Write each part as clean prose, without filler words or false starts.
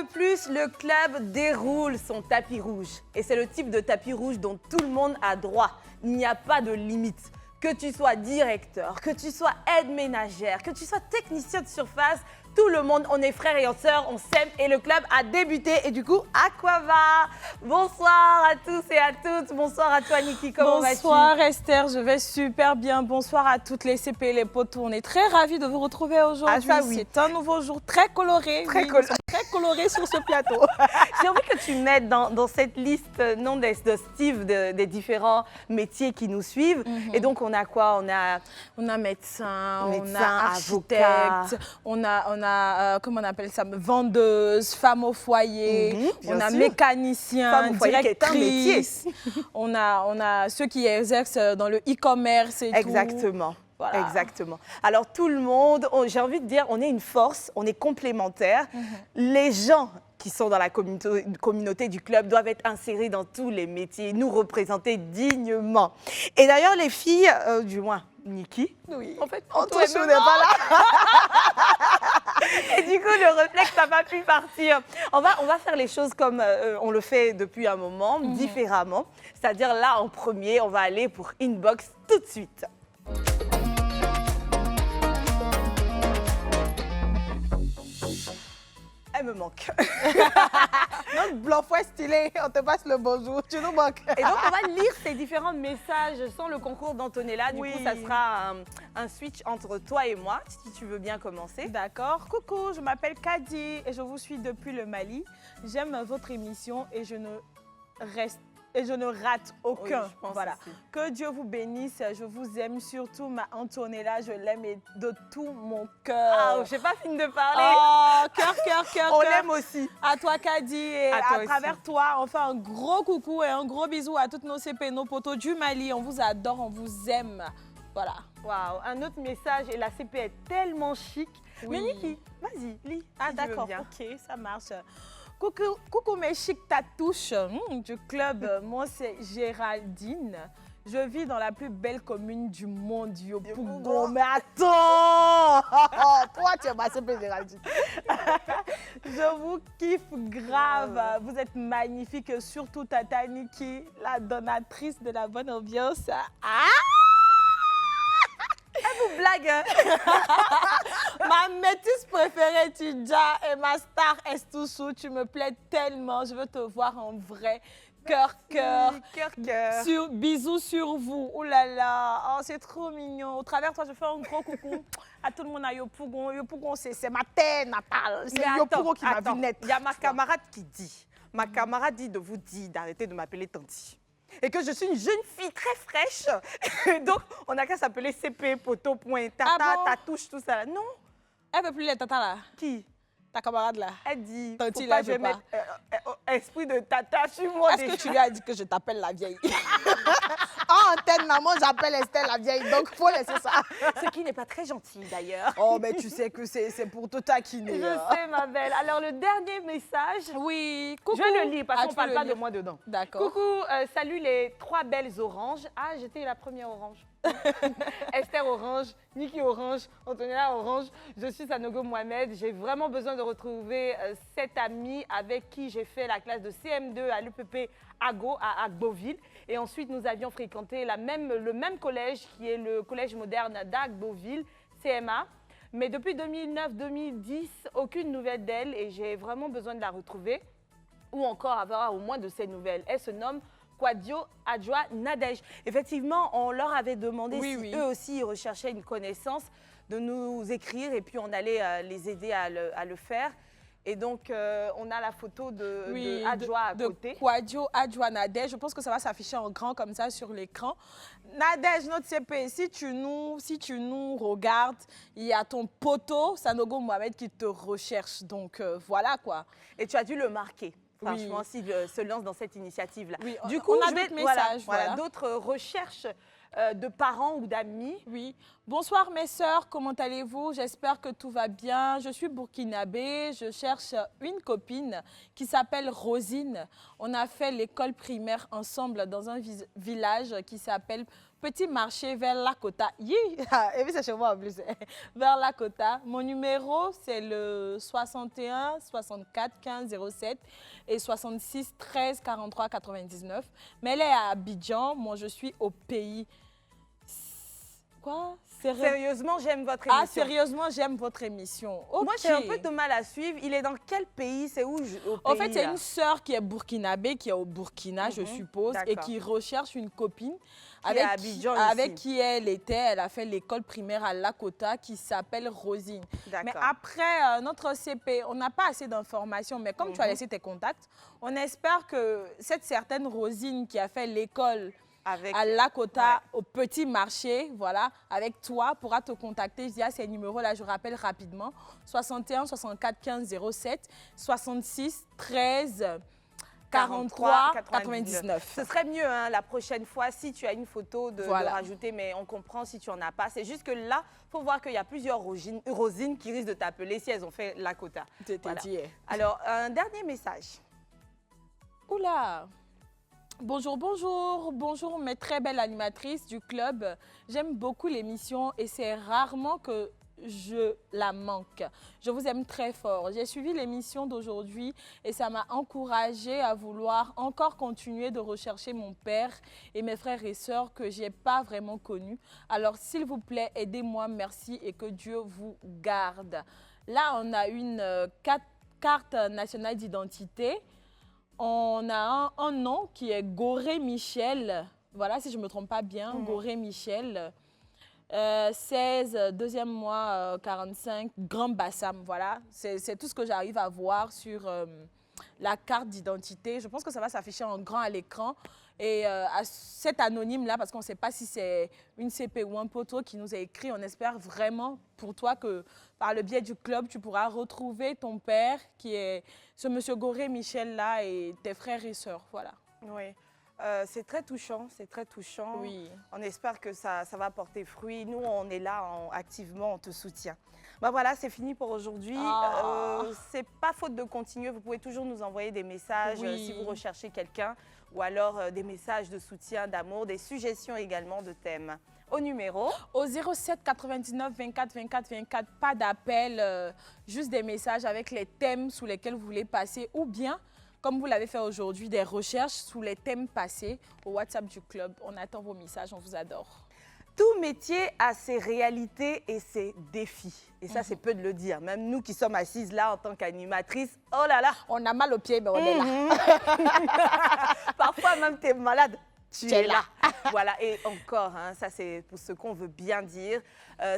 de plus, le club déroule son tapis rouge. Et c'est le type de tapis rouge dont tout le monde a droit. Il n'y a pas de limite. Que tu sois directeur, que tu sois aide ménagère, que tu sois technicien de surface, tout le monde, on est frères et sœurs, on s'aime et le club a débuté. Et du coup, à quoi va? Bonsoir à tous et à toutes. Bonsoir à toi, Niki. Comment vas-tu? Bonsoir Esther, je vais super bien. Bonsoir à toutes les CP, les potos. On est très ravis de vous retrouver aujourd'hui. Ah, ça, oui. C'est un nouveau jour très coloré. Très coloré sur ce plateau. J'ai envie que tu mettes dans cette liste non de Steve des différents métiers qui nous suivent. Et donc, on a quoi? On a médecin, on médecin, a architecte, on a comment on appelle ça, vendeuse, femme au foyer, on a mécanicien, femme au foyer qui est un métier. on a ceux qui exercent dans le e-commerce et Exactement. tout. Voilà. Exactement. Alors tout le monde, j'ai envie de dire, on est une force, on est complémentaires. Les gens qui sont dans la communauté du club doivent être insérés dans tous les métiers, nous représenter dignement. Et d'ailleurs, les filles, du moins Niki, oui. en fait, Antoine n'est pas là. Et du coup, le réflexe n'a pas pu partir. On va faire les choses comme on le fait depuis un moment, différemment. C'est-à-dire là, en premier, on va aller pour Inbox tout de suite. Elle me manque. Notre blanc fouet stylé, on te passe le bonjour, tu nous manques. Et donc, on va lire ces différents messages sans le concours d'Antonella. Du coup, ça sera un switch entre toi et moi, si tu veux bien commencer. D'accord. Coucou, je m'appelle Kadi et je vous suis depuis le Mali. J'aime votre émission et je ne rate aucun. Oui, je pense voilà. aussi. Que Dieu vous bénisse. Je vous aime surtout, ma Antonella. Je l'aime de tout mon cœur. Ah, j'ai pas fini de parler. Oh, cœur. On l'aime aussi. À toi, Kadi. Et À toi aussi. travers toi, on fait un gros coucou et un gros bisou à toutes nos CP, nos potos du Mali. On vous adore, on vous aime. Voilà. Waouh, un autre message et la CP est tellement chic. Oui. Mais Niki, vas-y, lis. Ah, si tu veux d'accord. bien. Ok, ça marche. Coucou mes chic tatouches du club. Moi, c'est Géraldine. Je vis dans la plus belle commune du monde, Yopougon. Mais attends! Toi, tu es ma CP, Géraldine. Je vous kiffe grave. Vous êtes magnifique, surtout Tata Niki, la donatrice de la bonne ambiance. Ah! Vous blague, hein? Ma métisse préférée, Tidja, et ma star Estoussou, tu me plais tellement. Je veux te voir en vrai. Cœur. Bisous sur vous. Oh là là, oh, c'est trop mignon. Au travers toi, je fais un gros coucou à tout le monde à Yopougon. Yopougon, c'est ma terre natale. C'est Yopougon qui m'a vu naître. Il y a ma camarade qui dit, de vous dire d'arrêter de m'appeler Tanti. Et que je suis une jeune fille très fraîche. Donc, on n'a qu'à s'appeler CP, poto, point, tata, tatouche, tout ça. Non. Elle veut plus les tatas là. Qui? Ta camarade là. Elle dit, Tanti, faut là, pas je veux mettre esprit de tata sur moi. Est-ce que tu lui as dit que je t'appelle la vieille? En antenne, maman, j'appelle Estelle la vieille, donc faut laisser ça. Ce qui n'est pas très gentil d'ailleurs. Oh, mais tu sais que c'est pour te taquiner. Je sais, ma belle. Alors, le dernier message, Oui, coucou. je vais le lire parce qu'on ne tu parle veux pas le de lire? moi dedans. D'accord. Coucou, salut les 3 belles oranges. Ah, j'étais la première orange. Esther Orange, Niki Orange, Antonella Orange. Je suis Sanogo Mohamed. J'ai vraiment besoin de retrouver cette amie avec qui j'ai fait la classe de CM2 à l'UPP Ago, à Agboville. Et ensuite, nous avions fréquenté le même collège qui est le collège moderne d'Agboville, CMA. Mais depuis 2009-2010, aucune nouvelle d'elle et j'ai vraiment besoin de la retrouver ou encore avoir au moins de ses nouvelles. Elle se nomme Kwadio Adjoa Nadège. Effectivement, on leur avait demandé si eux aussi recherchaient une connaissance, de nous écrire et puis on allait les aider à le faire. Et donc, on a la photo de Adjoa à côté. De Kwadio Adjoa Nadège. Je pense que ça va s'afficher en grand comme ça sur l'écran. Nadège, notre CP, si tu nous regardes, il y a ton poteau, Sanogo Mohamed, qui te recherche. Donc, voilà quoi. Et tu as dû le marquer. Franchement, s'il se lance dans cette initiative-là. Oui, du coup, on a d'autres messages. Voilà, d'autres recherches de parents ou d'amis. Oui. Bonsoir mes sœurs, comment allez-vous? J'espère que tout va bien. Je suis burkinabé, je cherche une copine qui s'appelle Rosine. On a fait l'école primaire ensemble dans un village qui s'appelle Petit Marché vers Lakota. Et puis c'est chez moi en plus. Vers Lakota. Mon numéro, c'est le 61 64 15 07 et 66 13 43 99. Mais elle est à Abidjan, moi je suis au pays. Quoi? Sérieusement, j'aime votre émission. Ah, sérieusement, j'aime votre émission. Okay. Moi, j'ai un peu de mal à suivre. Il est dans quel pays? C'est où au pays, en fait, c'est une sœur qui est burkinabé, qui est au Burkina, je suppose, et qui recherche une copine avec qui elle était. Elle a fait l'école primaire à Lakota qui s'appelle Rosine. Mais après notre CP, on n'a pas assez d'informations. Mais comme tu as laissé tes contacts, on espère que cette certaine Rosine qui a fait l'école à Lakota, au Petit Marché, voilà, avec toi, pourra te contacter via ces numéros-là, je rappelle rapidement, 61 64 15 07, 66 13 43 99. Ce serait mieux hein, la prochaine fois si tu as une photo de rajouter, mais on comprend si tu n'en as pas. C'est juste que là, il faut voir qu'il y a plusieurs Rosines qui risquent de t'appeler si elles ont fait Lakota. Voilà. Alors, un dernier message. Oula! Bonjour, bonjour, bonjour mes très belles animatrices du club. J'aime beaucoup l'émission et c'est rarement que je la manque. Je vous aime très fort. J'ai suivi l'émission d'aujourd'hui et ça m'a encouragée à vouloir encore continuer de rechercher mon père et mes frères et sœurs que je n'ai pas vraiment connus. Alors s'il vous plaît, aidez-moi, merci et que Dieu vous garde. Là, on a une carte nationale d'identité. On a un nom qui est Goré Michel. Voilà, si je ne me trompe pas bien, Goré Michel. 16, deuxième mois, 45, Grand Bassam. Voilà, c'est tout ce que j'arrive à voir sur la carte d'identité. Je pense que ça va s'afficher en grand à l'écran. Et à cet anonyme-là, parce qu'on ne sait pas si c'est une CP ou un poteau qui nous a écrit, on espère vraiment pour toi que par le biais du club, tu pourras retrouver ton père, qui est ce monsieur Goré Michel-là, et tes frères et sœurs. Voilà. Oui. C'est très touchant, c'est très touchant. Oui. On espère que ça va porter fruit. Nous, on est là activement, on te soutient. Ben voilà, c'est fini pour aujourd'hui. C'est pas faute de continuer. Vous pouvez toujours nous envoyer des messages si vous recherchez quelqu'un ou alors des messages de soutien, d'amour, des suggestions également de thèmes. Au numéro au 07 99 24 24 24, pas d'appel, juste des messages avec les thèmes sous lesquels vous voulez passer ou bien comme vous l'avez fait aujourd'hui, des recherches sous les thèmes passés au WhatsApp du club. On attend vos messages, on vous adore. Tout métier a ses réalités et ses défis. Et ça, c'est peu de le dire. Même nous qui sommes assises là en tant qu'animatrices, oh là là. On a mal aux pieds, mais on est là. Parfois même, tu es malade. Tu es là. Voilà, et encore, hein, ça c'est pour ce qu'on veut bien dire.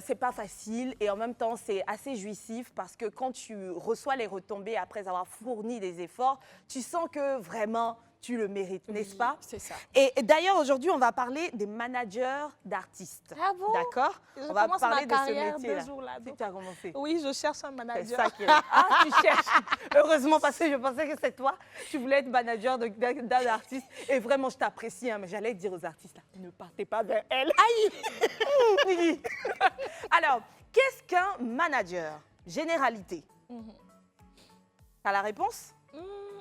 C'est pas facile et en même temps, c'est assez jouissif parce que quand tu reçois les retombées après avoir fourni des efforts, tu sens que vraiment, tu le mérites, n'est-ce pas? C'est ça. Et d'ailleurs, aujourd'hui, on va parler des managers d'artistes. Ah bon? D'accord? On va parler de ce métier-là. Si tu as commencé. Oui, je cherche un manager. C'est ça qui est... Ah, tu cherches. Heureusement, parce que je pensais que c'est toi. Tu voulais être manager d'un artiste. Et vraiment, je t'apprécie. Hein, mais j'allais dire aux artistes, là, ne partez pas vers elle. Aïe! Alors, qu'est-ce qu'un manager? Généralité. T'as la réponse?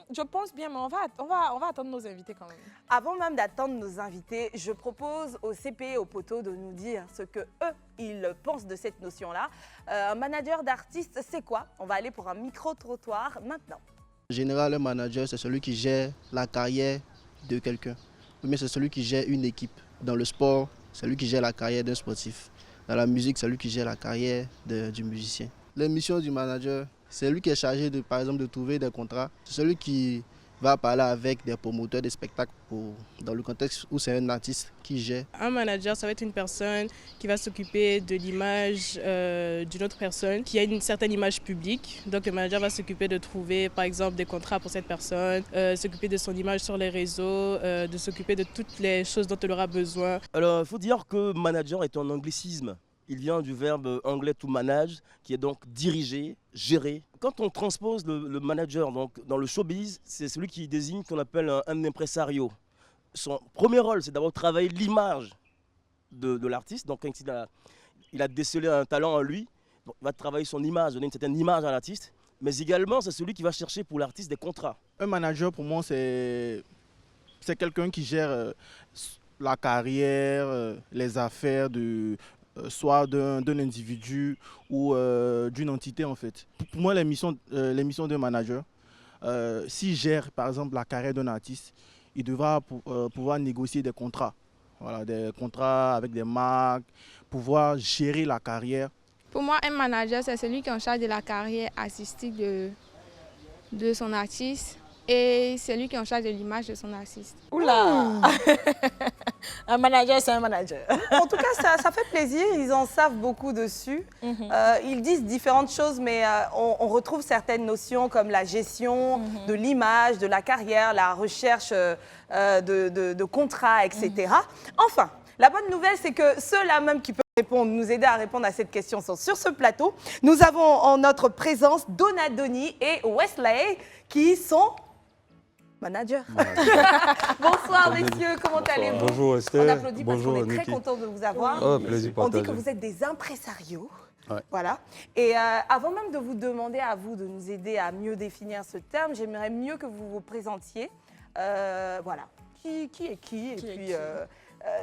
Je pense bien, mais on va attendre nos invités quand même. Avant même d'attendre nos invités, je propose aux CP et aux poteaux de nous dire ce que eux, ils pensent de cette notion-là. Un manager d'artiste, c'est quoi? On va aller pour un micro-trottoir maintenant. En général, un manager, c'est celui qui gère la carrière de quelqu'un. Mais c'est celui qui gère une équipe. Dans le sport, c'est celui qui gère la carrière d'un sportif. Dans la musique, c'est celui qui gère la carrière du musicien. Les missions du manager, c'est lui qui est chargé, par exemple, de trouver des contrats. C'est celui qui va parler avec des promoteurs de spectacles dans le contexte où c'est un artiste qui gère. Un manager, ça va être une personne qui va s'occuper de l'image d'une autre personne qui a une certaine image publique. Donc le manager va s'occuper de trouver par exemple des contrats pour cette personne, s'occuper de son image sur les réseaux, de s'occuper de toutes les choses dont elle aura besoin. Alors il faut dire que manager est un anglicisme. Il vient du verbe anglais to manage, qui est donc diriger, gérer. Quand on transpose le manager donc, dans le showbiz, c'est celui qui désigne qu'on appelle un impresario. Son premier rôle, c'est d'avoir travaillé l'image de l'artiste. Donc, quand il a décelé un talent en lui, donc, il va travailler son image, donner une certaine image à l'artiste. Mais également, c'est celui qui va chercher pour l'artiste des contrats. Un manager, pour moi, c'est quelqu'un qui gère la carrière, les affaires soit d'un individu ou d'une entité, en fait. Pour moi, les missions d'un manager, s'il gère, par exemple, la carrière d'un artiste, il devra pouvoir négocier des contrats. Voilà, des contrats avec des marques, pouvoir gérer la carrière. Pour moi, un manager, c'est celui qui est en charge de la carrière artistique de son artiste et celui qui est en charge de l'image de son artiste. Oula Un manager, c'est un manager. En tout cas, ça fait plaisir. Ils en savent beaucoup dessus. Ils disent différentes choses, mais on retrouve certaines notions comme la gestion de l'image, de la carrière, la recherche de contrats, etc. Enfin, la bonne nouvelle, c'est que ceux-là même qui peuvent nous aider à répondre à cette question sont sur ce plateau. Nous avons en notre présence Donadoni et Wesley qui sont managers. Bonsoir messieurs, comment allez-vous? Bonjour Esther. On applaudit parce Bonjour qu'on est très Niki. content de vous avoir. Oh, plaisir On dit partagé. que vous êtes des impresarios. Ouais. Voilà. Et avant même de vous demander à vous de nous aider à mieux définir ce terme, j'aimerais mieux que vous vous présentiez. Voilà. Qui est qui? Et puis,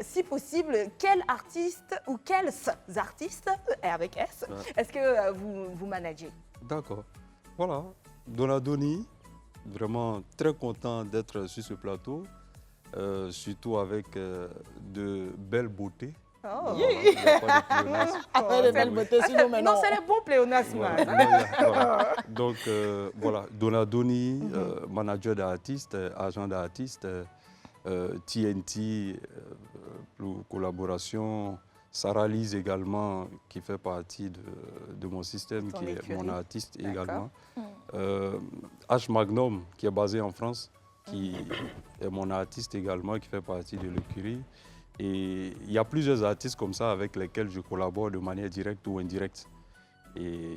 si possible, quel artiste ou quels artistes, avec S, est-ce que vous managez? D'accord. Voilà. Donadoni, vraiment très content d'être sur ce plateau, surtout avec de belles beautés. Oh. Voilà, il n'y a pas de pléonasme. Les belles beautés, sinon, mais non. Non, c'est les bons pléonasmes. Voilà, voilà. Donc voilà, Donadoni, manager d'artistes, agent d'artistes, TNT, pour collaboration, Sarah Lise également, qui fait partie de mon système, Ton qui écurie. est mon artiste également. D'accord. H Magnum, qui est basé en France, qui est mon artiste également, qui fait partie de l'écurie. Et il y a plusieurs artistes comme ça avec lesquels je collabore de manière directe ou indirecte. Et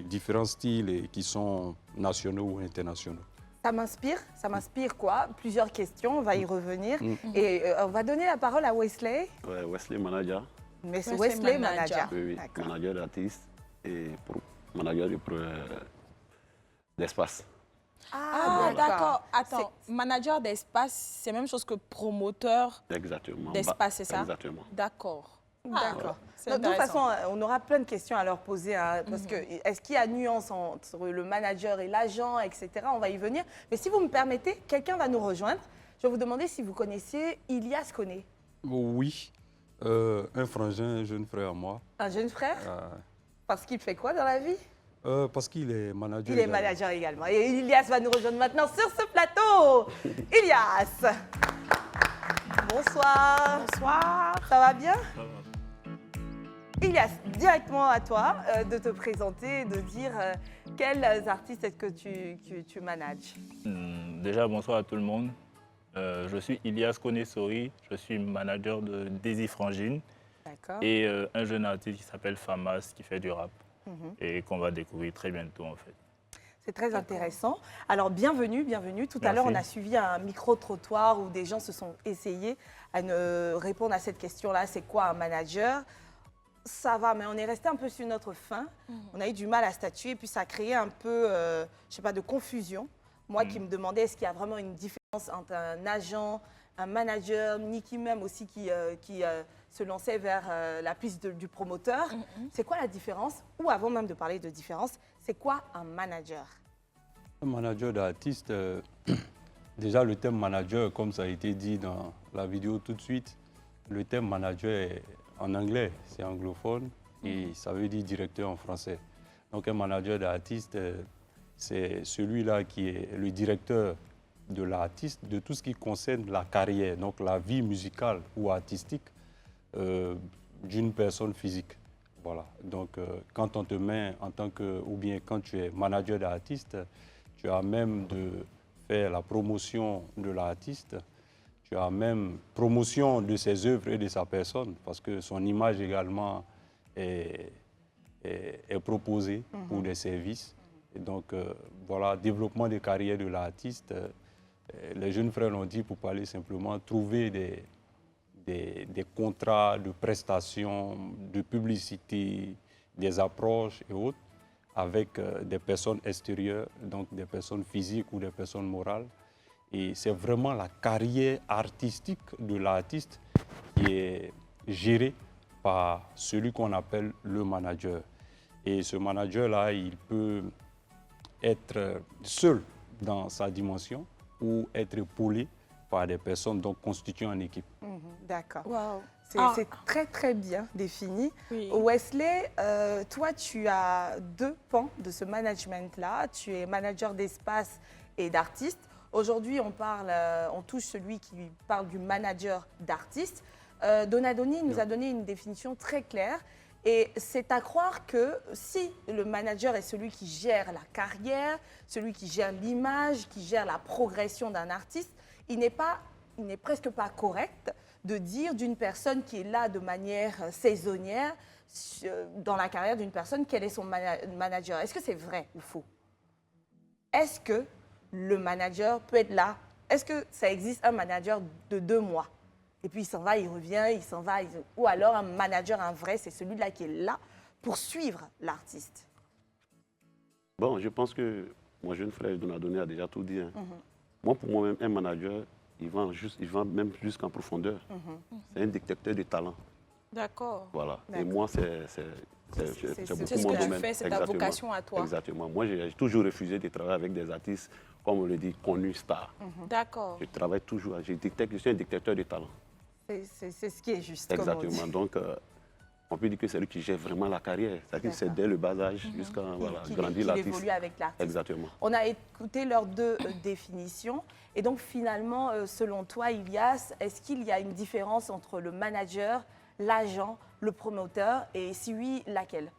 différents styles et qui sont nationaux ou internationaux. Ça m'inspire quoi? Plusieurs questions, on va y revenir. Et on va donner la parole à Wesley. Ouais, Wesley manager. Mais c'est Wesley Wesley manager. Oui, oui. D'accord. Manager d'artiste et manager d'espace. Ah, d'accord. Attends, manager d'espace, c'est la même chose que promoteur Exactement. d'espace, c'est ça? Exactement. D'accord. D'accord. C'est De toute intéressant. façon, on aura plein de questions à leur poser. Hein, parce que est-ce qu'il y a nuance entre le manager et l'agent, etc. On va y venir. Mais si vous me permettez, quelqu'un va nous rejoindre. Je vais vous demander si vous connaissiez Ilias Koné. Oui, un frangin, un jeune frère à moi. Un jeune frère. Parce qu'il fait quoi dans la vie? Parce qu'il est manager. Il est également. manager également. Et Ilias va nous rejoindre maintenant sur ce plateau. Ilias. Bonsoir. Bonsoir. Ça va bien? Ilias, directement à toi de te présenter, de dire quels artistes est-ce que tu manages? Déjà, bonsoir à tout le monde. Je suis Ilias Koné-Sori, je suis manager de Daisy Frangine D'accord. et un jeune artiste qui s'appelle Famas qui fait du rap et qu'on va découvrir très bientôt en fait. C'est très intéressant. Alors, bienvenue, bienvenue. Tout à Merci. l'heure, on a suivi un micro-trottoir où des gens se sont essayés à répondre à cette question-là. C'est quoi un manager? Ça va, mais on est resté un peu sur notre faim. On a eu du mal à statuer, puis ça a créé un peu, je sais pas, de confusion. Moi qui me demandais est-ce qu'il y a vraiment une différence entre un agent, un manager, Niki même aussi qui se lançait vers la piste du promoteur. C'est quoi la différence? Ou avant même de parler de différence, c'est quoi un manager? Un manager d'artiste, déjà le terme manager, comme ça a été dit dans la vidéo tout de suite, le terme manager est en anglais, c'est anglophone et ça veut dire directeur en français. Donc un manager d'artiste, c'est celui-là qui est le directeur de l'artiste, de tout ce qui concerne la carrière, donc la vie musicale ou artistique d'une personne physique. Voilà. Donc quand on te met en tant que, ou bien quand tu es manager d'artiste, tu as même de faire la promotion de l'artiste, tu as même promotion de ses œuvres et de sa personne, parce que son image également est proposée pour des services. Et donc, voilà, développement de carrière de l'artiste. Les jeunes frères l'ont dit, pour parler simplement, trouver des contrats de prestations, de publicité, des approches et autres avec des personnes extérieures, donc des personnes physiques ou des personnes morales. Et c'est vraiment la carrière artistique de l'artiste qui est gérée par celui qu'on appelle le manager. Et ce manager-là, il peut être seul dans sa dimension ou être épaulé par des personnes donc constituées en équipe. D'accord. Wow. C'est très, très bien défini. Oui. Wesley, toi, tu as deux pans de ce management-là. Tu es manager d'espace et d'artistes. Aujourd'hui, on touche celui qui parle du manager d'artistes. Donadoni nous a donné une définition très claire. Et c'est à croire que si le manager est celui qui gère la carrière, celui qui gère l'image, qui gère la progression d'un artiste, il n'est presque pas correct de dire d'une personne qui est là de manière saisonnière dans la carrière d'une personne quel est son manager. Est-ce que c'est vrai ou faux? Est-ce que le manager peut être là? Est-ce que ça existe un manager de 2 mois? Et puis il s'en va, il revient, il s'en va. Ou alors un manager, un vrai, c'est celui-là qui est là pour suivre l'artiste. Bon, je pense que mon jeune frère Donadoni a déjà tout dit. Hein. Moi, pour moi-même, un manager, il va même jusqu'en profondeur. C'est un détecteur de talent. D'accord. Voilà. Et moi, c'est beaucoup ce mon que tu domaine. fais, c'est ta vocation à toi. Exactement. Moi, j'ai toujours refusé de travailler avec des artistes, comme on le dit, connus, stars. D'accord. Je travaille toujours, je suis un détecteur de talent. C'est ce qui est juste. Comme on dit. Exactement. Donc, on peut dire que c'est lui qui gère vraiment la carrière. C'est-à-dire que c'est dès le bas âge jusqu'à grandir l'artiste. Évolue avec l'artiste. Exactement. On a écouté leurs deux définitions. Et donc, finalement, selon toi, Ilias, est-ce qu'il y a une différence entre le manager, l'agent, le promoteur? Et si oui, laquelle?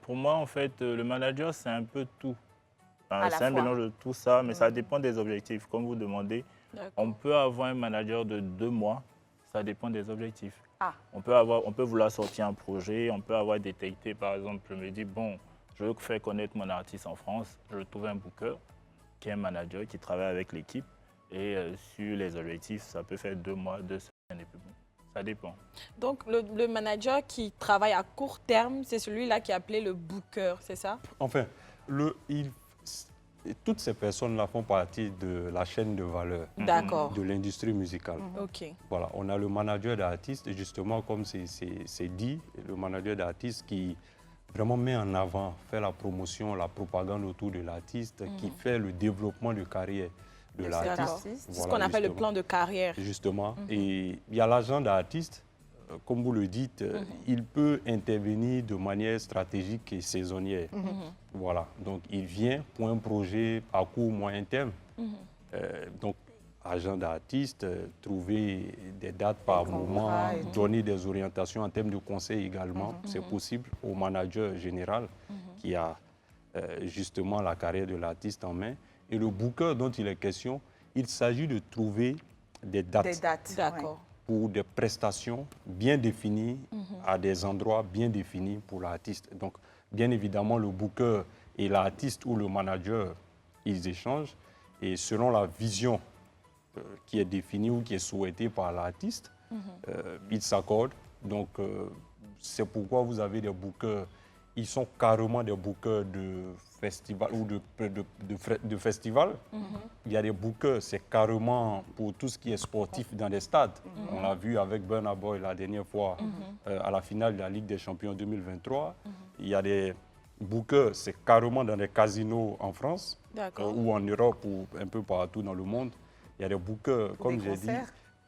Pour moi, en fait, le manager, c'est un peu tout. À la C'est un fois. mélange de tout ça, mais ça dépend des objectifs. Comme vous demandez, on peut avoir un manager de 2 mois, ça dépend des objectifs. Ah. On peut vouloir sortir un projet, on peut avoir détecté, par exemple, je me dis, bon, je veux faire connaître mon artiste en France, je trouve un booker qui est un manager qui travaille avec l'équipe et sur les objectifs, ça peut faire 2 mois, 2 semaines et puis bon, ça dépend. Donc, le manager qui travaille à court terme, c'est celui-là qui est appelé le booker, c'est ça? Enfin, toutes ces personnes-là font partie de la chaîne de valeur de l'industrie musicale. OK. Voilà, on a le manager d'artiste, justement, comme c'est dit, le manager d'artiste qui vraiment met en avant, fait la promotion, la propagande autour de l'artiste, qui fait le développement de carrière de l'artiste. C'est ce qu'on appelle le plan de carrière. Justement. Et il y a l'agent d'artiste, comme vous le dites, il peut intervenir de manière stratégique et saisonnière. Voilà. Donc, il vient pour un projet à court, moyen terme. Donc, agent d'artiste, trouver des dates par moment, donner des orientations en termes de conseil également. C'est possible au manager général qui a justement la carrière de l'artiste en main. Et le booker dont il est question, il s'agit de trouver des dates. Des dates. D'accord. Pour des prestations bien définies, à des endroits bien définis pour l'artiste. Donc, bien évidemment, le booker et l'artiste ou le manager, ils échangent. Et selon la vision qui est définie ou qui est souhaitée par l'artiste, ils s'accordent. Donc, c'est pourquoi vous avez des bookers. Ils sont carrément des bookers de festival ou de festival. Il y a des bookers, c'est carrément pour tout ce qui est sportif dans des stades. On l'a vu avec Burna Boy la dernière fois à la finale de la Ligue des Champions 2023. Il y a des bookers, c'est carrément dans des casinos en France ou en Europe ou un peu partout dans le monde. Il y a des bookers, comme j'ai dit,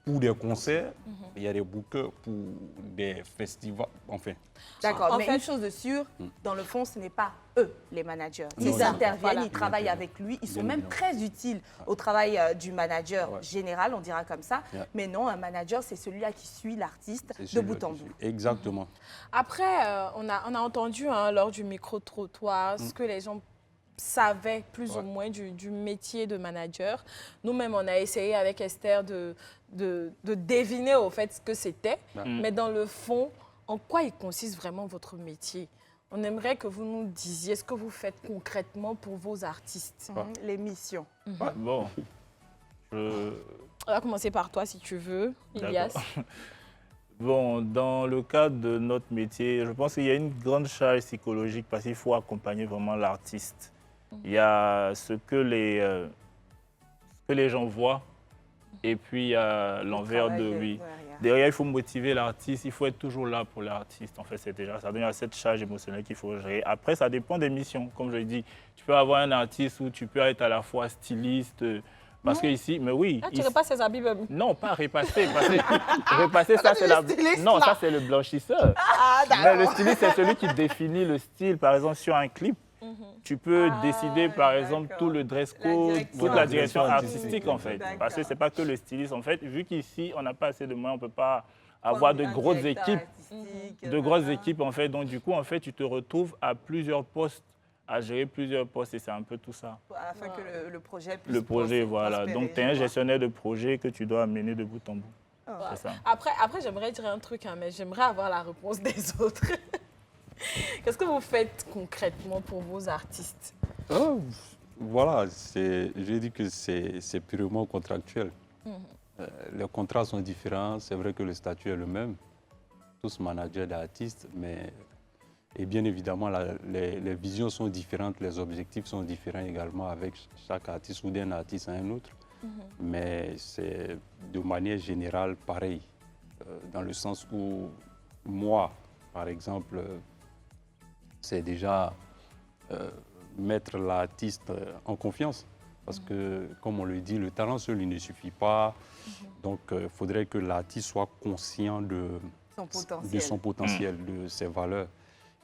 pour des concerts. Il y a des bookers pour des festivals, enfin. D'accord, mais une chose de sûre, dans le fond, ce n'est pas eux, les managers. Ils interviennent, ils travaillent avec lui, ils sont même très utiles au travail du manager général, on dira comme ça. Mais non, un manager, c'est celui-là qui suit l'artiste de bout en bout. Exactement. Après, on a entendu lors du micro-trottoir ce que les gens savaient plus ou moins du métier de manager. Nous-mêmes, on a essayé avec Esther de deviner au fait ce que c'était. Mais dans le fond, en quoi il consiste vraiment votre métier? On aimerait que vous nous disiez ce que vous faites concrètement pour vos artistes. Les missions. Bon, On va commencer par toi si tu veux, Ilias. Bon, dans le cadre de notre métier, je pense qu'il y a une grande charge psychologique parce qu'il faut accompagner vraiment l'artiste. Il y a ce que les gens voient et puis il y a l'envers de lui. Derrière, il faut motiver l'artiste, il faut être toujours là pour l'artiste. En fait, c'est déjà ça. Donc, il y a cette charge émotionnelle qu'il faut gérer. Après, ça dépend des missions. Comme je l'ai dit, tu peux avoir un artiste où tu peux être à la fois styliste, parce que ici, mais oui. Ah, tu repasses ses habits même. Non, pas repasser. Repasser, ça c'est la. Non, ça c'est le blanchisseur. Ah, mais le styliste, c'est celui qui définit le style. Par exemple, sur un clip, tu peux décider, par exemple, tout le dress code, toute la direction artistique, en fait. Parce que c'est pas que le styliste, en fait. Vu qu'ici, on n'a pas assez de moyens, on peut pas avoir de grosses équipes. De grosses équipes, en fait. Donc, du coup, en fait, tu te retrouves à plusieurs postes, à gérer plusieurs postes et c'est un peu tout ça. Afin que le projet puisse voilà. Donc, tu es un gestionnaire de projet que tu dois amener de bout en bout. C'est ça. Après j'aimerais dire un truc, hein, mais j'aimerais avoir la réponse des autres. Qu'est-ce que vous faites concrètement pour vos artistes? Voilà, j'ai dit que c'est purement contractuel. Les contrats sont différents, c'est vrai que le statut est le même, tous managers d'artistes, mais et bien évidemment les visions sont différentes, les objectifs sont différents également avec chaque artiste ou d'un artiste à un autre, mais c'est de manière générale pareil, dans le sens où moi, par exemple, c'est déjà mettre l'artiste en confiance. Parce que, comme on le dit, le talent seul il ne suffit pas. Donc, il faudrait que l'artiste soit conscient de son potentiel, de ses valeurs.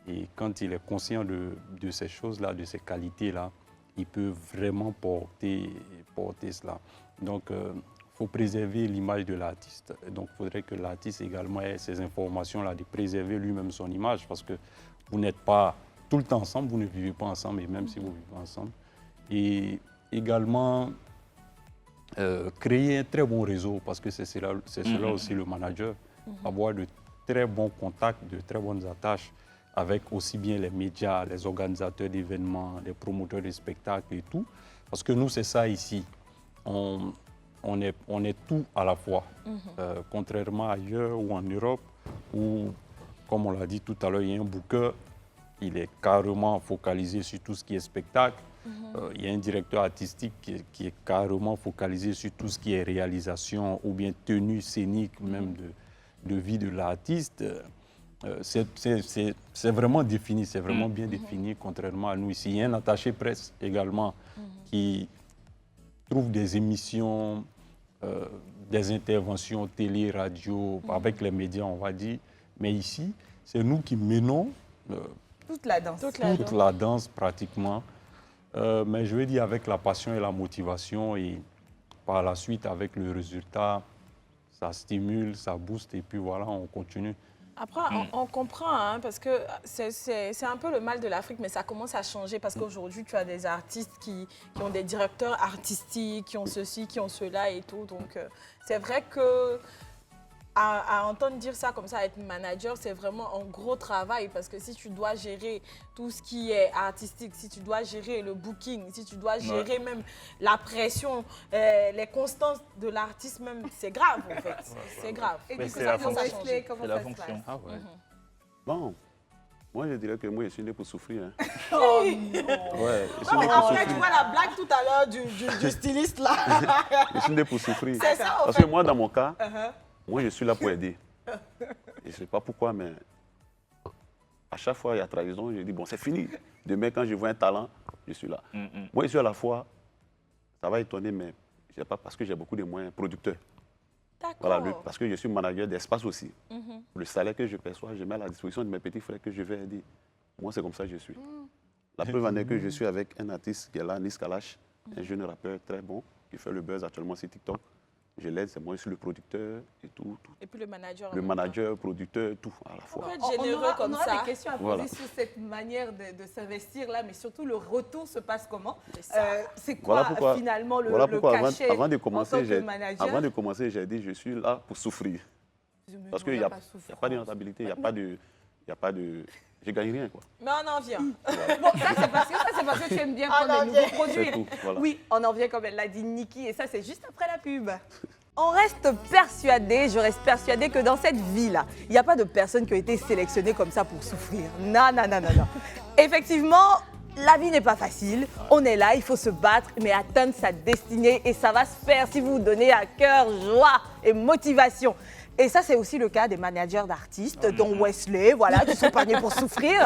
Et quand il est conscient de ces choses-là, de ces qualités-là, il peut vraiment porter cela. Donc, il faut préserver l'image de l'artiste. Donc, il faudrait que l'artiste également ait ces informations-là, de préserver lui-même son image. Parce que vous n'êtes pas tout le temps ensemble, vous ne vivez pas ensemble, et même si vous vivez ensemble. Et également, créer un très bon réseau, parce que c'est cela aussi le manager, avoir de très bons contacts, de très bonnes attaches avec aussi bien les médias, les organisateurs d'événements, les promoteurs de spectacles et tout. Parce que nous, c'est ça ici. On est tout à la fois. Contrairement ailleurs ou en Europe, où, comme on l'a dit tout à l'heure, il y a un booker, il est carrément focalisé sur tout ce qui est spectacle. Il y a un directeur artistique qui est carrément focalisé sur tout ce qui est réalisation ou bien tenue scénique même de vie de l'artiste. C'est vraiment défini, c'est vraiment bien défini, contrairement à nous ici. Il y a un attaché presse également qui trouve des émissions, des interventions télé, radio, avec les médias, on va dire. Mais ici, c'est nous qui menons toute la danse. Toute la danse, pratiquement. Mais je veux dire avec la passion et la motivation, et par la suite, avec le résultat, ça stimule, ça booste, et puis voilà, on continue. Après, on comprend, hein, parce que c'est un peu le mal de l'Afrique, mais ça commence à changer parce qu'aujourd'hui, tu as des artistes qui ont des directeurs artistiques, qui ont ceci, qui ont cela et tout. Donc, c'est vrai que à entendre dire ça comme ça, être manager, c'est vraiment un gros travail parce que si tu dois gérer tout ce qui est artistique, si tu dois gérer le booking, si tu dois gérer même la pression, les constances de l'artiste même, c'est grave en fait. C'est grave. Et mais du coup, c'est ça la commence à fonction. changer. Comment C'est ça la se fonction. passe? Bon, moi je dirais que moi je suis né pour souffrir. Hein. Oh Ouais, je suis né pour Après, tu souffrir. vois la blague tout à l'heure du styliste là. Je suis né pour souffrir. C'est ça, en Parce fait. que moi, dans mon cas, moi je suis là pour aider. Et je ne sais pas pourquoi, mais à chaque fois il y a trahison, je dis bon, c'est fini. Demain, quand je vois un talent, je suis là. Moi, je suis à la fois, ça va étonner, mais je sais pas, parce que j'ai beaucoup de moyens producteurs. D'accord. Voilà, parce que je suis manager d'espace aussi. Le salaire que je perçois, je mets à la disposition de mes petits frères que je vais aider. Moi, c'est comme ça que je suis. La preuve en est que je suis avec un artiste qui est là, Nis Kalash, un jeune rappeur très bon, qui fait le buzz actuellement sur TikTok. Je l'aide, c'est moi, je suis le producteur et tout. Et puis le manager. Le manager, producteur, tout à la fois. On peut être généreux on comme aura ça. des questions à poser Voilà. sur cette manière de s'investir là, mais surtout le retour se passe comment? ça. C'est quoi Voilà pourquoi, finalement le voilà pourquoi cachet avant de en tant commencer, que manager? avant de commencer, j'ai dit je suis là pour souffrir. Parce qu'il n'y a, pas de rentabilité, il n'y a pas de... Je gagne rien, quoi. Mais on en vient. Bon, ça c'est parce que tu aimes bien prendre des nouveaux produits. C'est tout, voilà. Oui, on en vient comme elle l'a dit Niki, et ça c'est juste après la pub. On reste persuadé, je reste persuadée que dans cette vie-là, il n'y a pas de personne qui a été sélectionnée comme ça pour souffrir. Non, non, non, non, non. Effectivement, la vie n'est pas facile. On est là, il faut se battre, mais atteindre sa destinée. Et ça va se faire si vous vous donnez à cœur, joie et motivation. Et ça, c'est aussi le cas des managers d'artistes, dont Wesley, voilà, qui sont pas nés pour souffrir.